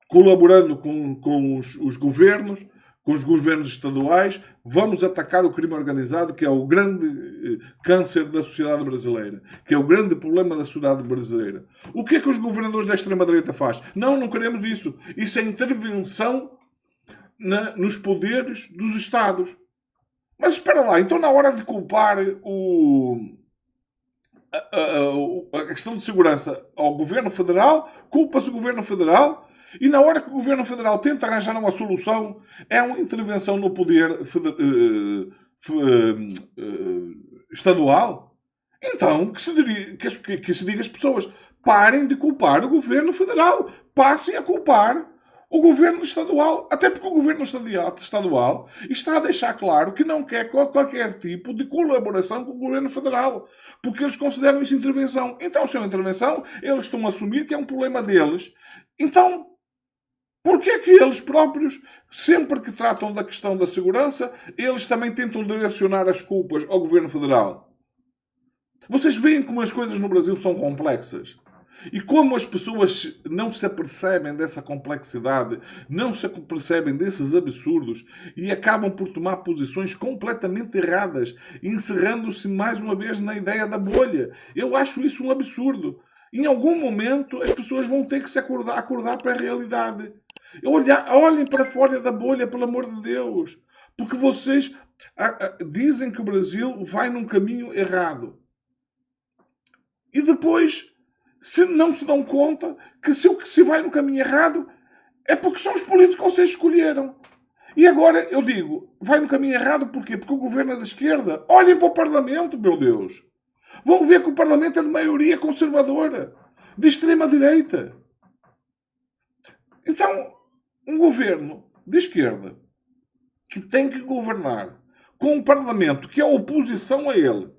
Speaker 1: colaborando com os governos, com os governos estaduais, vamos atacar o crime organizado, que é o grande câncer da sociedade brasileira, que é o grande problema da sociedade brasileira. O que é que os governadores da extrema-direita fazem? Não queremos isso. Isso é intervenção nos poderes dos Estados. Mas espera lá, então na hora de culpar a questão de segurança ao Governo Federal, culpa-se o Governo Federal, e na hora que o Governo Federal tenta arranjar uma solução, é uma intervenção no poder estadual. Então, que se diga às pessoas, parem de culpar o Governo Federal, passem a culpar o governo estadual, até porque o governo estadual está a deixar claro que não quer qualquer tipo de colaboração com o governo federal, porque eles consideram isso intervenção. Então, se é uma intervenção, eles estão a assumir que é um problema deles. Então, porquê é que eles próprios, sempre que tratam da questão da segurança, eles também tentam direcionar as culpas ao governo federal? Vocês veem como as coisas no Brasil são complexas? E como as pessoas não se apercebem dessa complexidade, não se apercebem desses absurdos e acabam por tomar posições completamente erradas, encerrando-se mais uma vez na ideia da bolha. Eu acho isso um absurdo. Em algum momento as pessoas vão ter que se acordar para a realidade. Olhem para fora da bolha, pelo amor de Deus. Porque vocês dizem que o Brasil vai num caminho errado. E depois não se dão conta que se vai no caminho errado é porque são os políticos que vocês escolheram. E agora eu digo, vai no caminho errado porquê? Porque o governo é da esquerda. Olhem para o Parlamento, meu Deus. Vão ver que o Parlamento é de maioria conservadora, de extrema-direita. Então, um governo de esquerda que tem que governar com um Parlamento que é oposição a ele,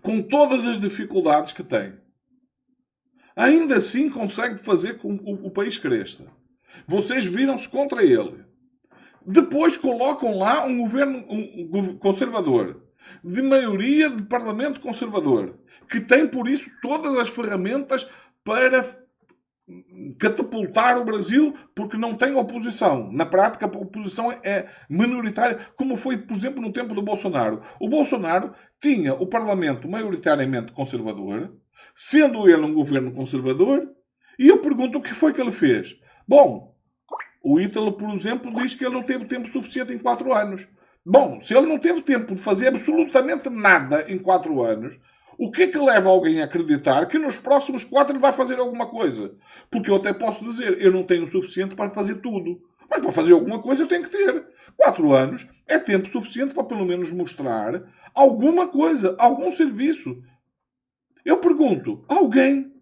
Speaker 1: com todas as dificuldades que tem, ainda assim consegue fazer com que o país cresça. Vocês viram-se contra ele. Depois colocam lá um governo conservador, de maioria de parlamento conservador, que tem por isso todas as ferramentas para catapultar o Brasil, porque não tem oposição. Na prática, a oposição é minoritária, como foi, por exemplo, no tempo do Bolsonaro. O Bolsonaro tinha o parlamento maioritariamente conservador, sendo ele um governo conservador, e eu pergunto o que foi que ele fez. Bom, o Ítalo, por exemplo, diz que ele não teve tempo suficiente em 4 anos. Bom, se ele não teve tempo de fazer absolutamente nada em 4 anos, o que é que leva alguém a acreditar que nos próximos 4 ele vai fazer alguma coisa? Porque eu até posso dizer, eu não tenho o suficiente para fazer tudo. Mas para fazer alguma coisa eu tenho que ter. 4 anos é tempo suficiente para pelo menos mostrar alguma coisa, algum serviço. Eu pergunto, alguém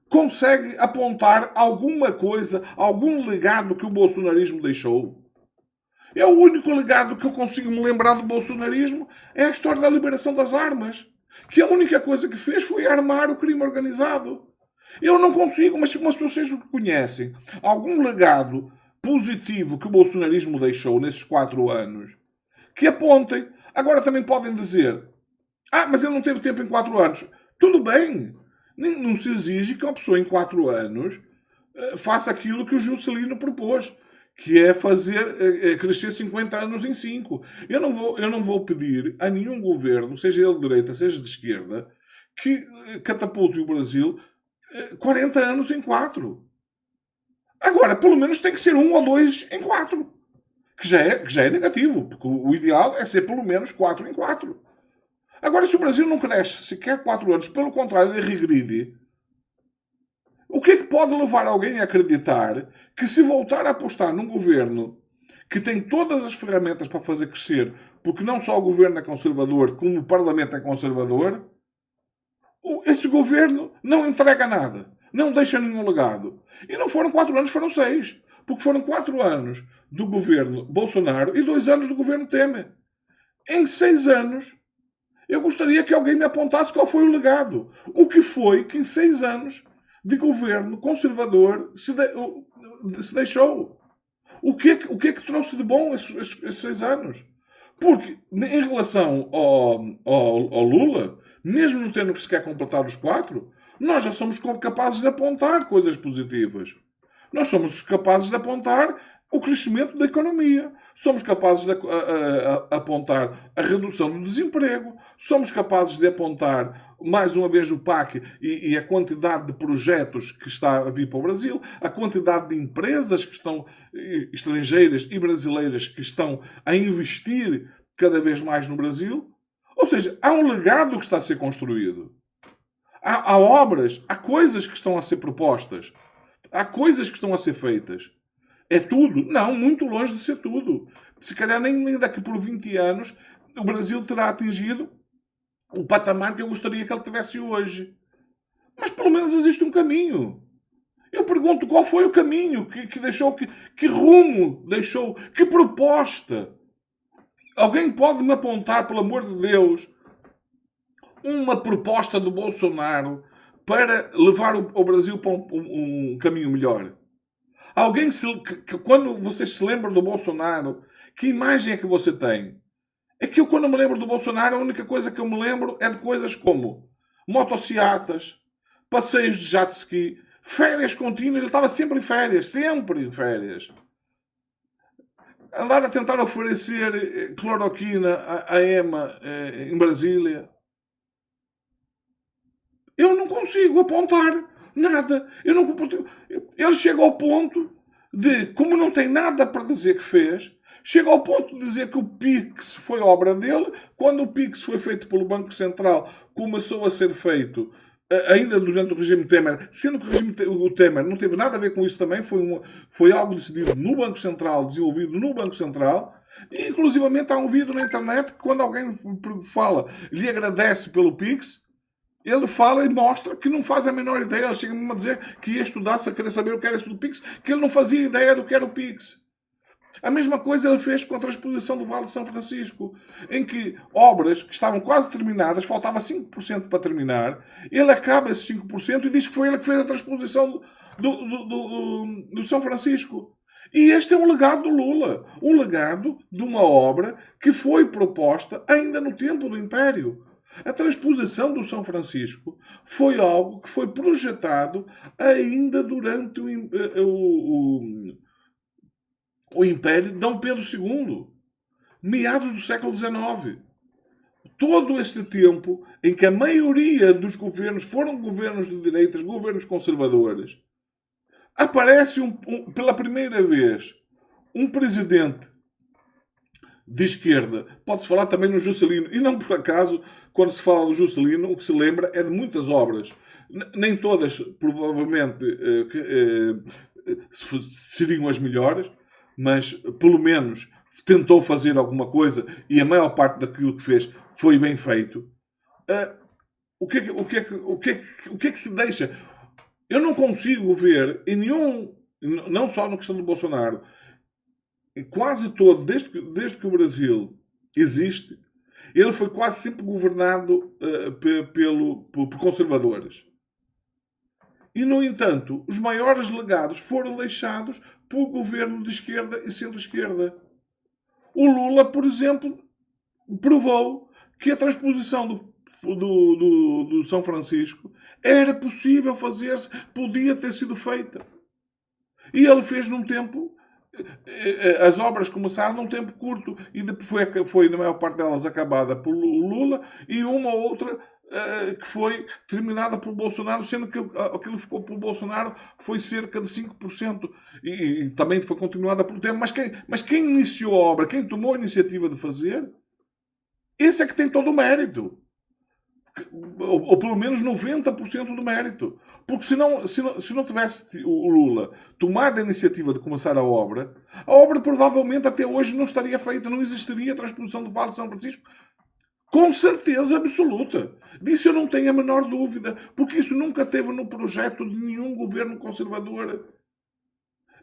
Speaker 1: consegue apontar alguma coisa, algum legado que o bolsonarismo deixou? É o único legado que eu consigo me lembrar do bolsonarismo é a história da liberação das armas. Que a única coisa que fez foi armar o crime organizado. Eu não consigo, mas vocês conhecem algum legado positivo que o bolsonarismo deixou nesses 4 anos, que apontem. Agora também podem dizer, mas ele não teve tempo em 4 anos. Tudo bem. Não se exige que uma pessoa em 4 anos faça aquilo que o Juscelino propôs, que é fazer crescer 50 anos em 5. Eu não vou pedir a nenhum governo, seja ele de direita, seja de esquerda, que catapulte o Brasil 40 anos em 4. Agora, pelo menos tem que ser 1 ou 2 em 4. Que já é negativo, porque o ideal é ser pelo menos 4 em 4. Agora, se o Brasil não cresce sequer 4 anos, pelo contrário, ele regride, o que é que pode levar alguém a acreditar que, se voltar a apostar num governo que tem todas as ferramentas para fazer crescer, porque não só o governo é conservador, como o Parlamento é conservador, esse governo não entrega nada, não deixa nenhum legado. E não foram 4 anos, foram 6. Porque foram 4 anos do governo Bolsonaro e 2 anos do governo Temer. Em 6 anos, eu gostaria que alguém me apontasse qual foi o legado. O que foi que em 6 anos de governo conservador se deixou? O que é que trouxe de bom esses 6 anos? Porque, em relação ao Lula, mesmo não tendo que sequer completar os 4, nós já somos capazes de apontar coisas positivas. Nós somos capazes de apontar o crescimento da economia. Somos capazes de apontar a redução do desemprego. Somos capazes de apontar, mais uma vez, o PAC e a quantidade de projetos que está a vir para o Brasil, a quantidade de empresas que estão estrangeiras e brasileiras que estão a investir cada vez mais no Brasil. Ou seja, há um legado que está a ser construído. Há obras, há coisas que estão a ser propostas. Há coisas que estão a ser feitas. É tudo? Não, muito longe de ser tudo. Se calhar nem daqui por 20 anos o Brasil terá atingido o patamar que eu gostaria que ele tivesse hoje. Mas pelo menos existe um caminho. Eu pergunto qual foi o caminho que deixou, que rumo deixou, que proposta. Alguém pode me apontar, pelo amor de Deus, uma proposta do Bolsonaro para levar o Brasil para um caminho melhor? Alguém quando vocês se lembram do Bolsonaro, que imagem é que você tem? É que eu, quando me lembro do Bolsonaro, a única coisa que eu me lembro é de coisas como motocicletas, passeios de jet ski, férias contínuas. Ele estava sempre em férias, sempre em férias. Andar a tentar oferecer cloroquina à EMA em Brasília. Eu não consigo apontar nada. Ele chega ao ponto de, como não tem nada para dizer que fez, chega ao ponto de dizer que o PIX foi obra dele, quando o PIX foi feito pelo Banco Central, começou a ser feito ainda durante o regime Temer, sendo que o Temer não teve nada a ver com isso também, foi algo decidido no Banco Central, desenvolvido no Banco Central. E, inclusivamente, há um vídeo na internet que, quando alguém fala, lhe agradece pelo PIX, ele fala e mostra que não faz a menor ideia. Ele chega-me a dizer que ia estudar-se a querer saber o que era isso do Pix, que ele não fazia ideia do que era o Pix. A mesma coisa ele fez com a transposição do Vale de São Francisco, em que obras que estavam quase terminadas, faltava 5% para terminar, ele acaba esses 5% e diz que foi ele que fez a transposição do São Francisco. E este é um legado do Lula. Um legado de uma obra que foi proposta ainda no tempo do Império. A transposição do São Francisco foi algo que foi projetado ainda durante o Império de Dom Pedro II, meados do século XIX. Todo este tempo em que a maioria dos governos foram governos de direitas, governos conservadores, aparece pela primeira vez um presidente de esquerda. Pode-se falar também no Juscelino. E não por acaso, quando se fala do Juscelino, o que se lembra é de muitas obras. Nem todas, provavelmente, seriam as melhores, mas pelo menos tentou fazer alguma coisa e a maior parte daquilo que fez foi bem feito. O que é que se deixa? Eu não consigo ver em nenhum, não só na questão do Bolsonaro, quase todo, desde que o Brasil existe, ele foi quase sempre governado por conservadores. E, no entanto, os maiores legados foram deixados por governo de esquerda e centro-esquerda. O Lula, por exemplo, provou que a transposição do São Francisco era possível fazer-se, podia ter sido feita. E ele fez num tempo... As obras começaram num tempo curto e depois foi na maior parte delas acabada por Lula e uma ou outra que foi terminada por Bolsonaro, sendo que aquilo que ficou por Bolsonaro foi cerca de 5%. E também foi continuada por tempo. Mas quem iniciou a obra, quem tomou a iniciativa de fazer, esse é que tem todo o mérito. Ou pelo menos 90% do mérito. Porque se não tivesse o Lula tomado a iniciativa de começar a obra provavelmente até hoje não estaria feita, não existiria a transposição do Vale de São Francisco. Com certeza absoluta. Disso eu não tenho a menor dúvida. Porque isso nunca teve no projeto de nenhum governo conservador.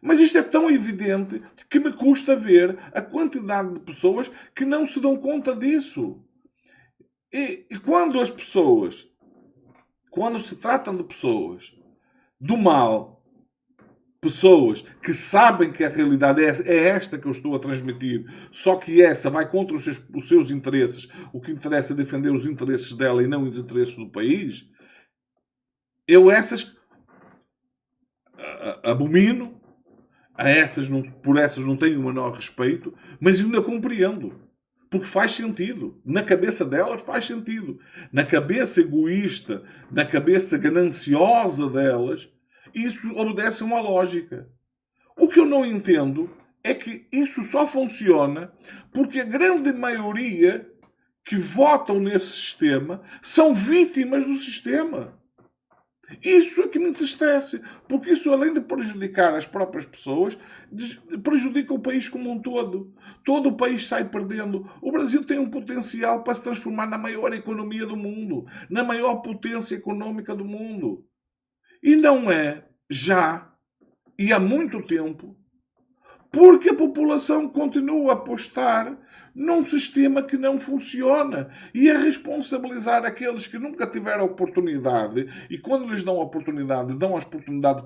Speaker 1: Mas isto é tão evidente que me custa ver a quantidade de pessoas que não se dão conta disso. E quando as pessoas, quando se tratam de pessoas do mal, pessoas que sabem que a realidade é esta que eu estou a transmitir, só que essa vai contra os seus interesses, o que interessa é defender os interesses dela e não os interesses do país, eu essas abomino, por essas não tenho o menor respeito, mas ainda compreendo. Porque faz sentido. Na cabeça delas faz sentido. Na cabeça egoísta, na cabeça gananciosa delas, isso obedece a uma lógica. O que eu não entendo é que isso só funciona porque a grande maioria que votam nesse sistema são vítimas do sistema. Isso é que me entristece, porque isso, além de prejudicar as próprias pessoas, prejudica o país como um todo. Todo o país sai perdendo. O Brasil tem um potencial para se transformar na maior economia do mundo, na maior potência económica do mundo. E não é já, e há muito tempo, porque a população continua a apostar num sistema que não funciona e a responsabilizar aqueles que nunca tiveram oportunidade e quando lhes dão a oportunidade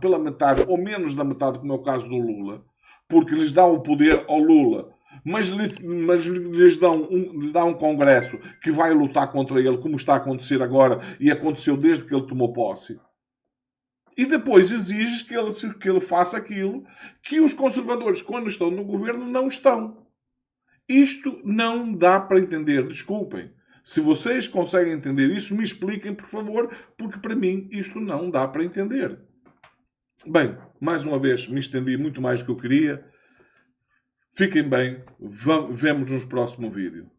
Speaker 1: pela metade ou menos da metade, como é o caso do Lula, porque lhes dão o poder ao Lula, mas lhes dão um congresso que vai lutar contra ele, como está a acontecer agora e aconteceu desde que ele tomou posse. E depois exiges que ele faça aquilo que os conservadores, quando estão no governo, não estão. Isto não dá para entender. Desculpem. Se vocês conseguem entender isso, me expliquem, por favor, porque para mim isto não dá para entender. Bem, mais uma vez, me estendi muito mais do que eu queria. Fiquem bem. Vemo-nos no próximo vídeo.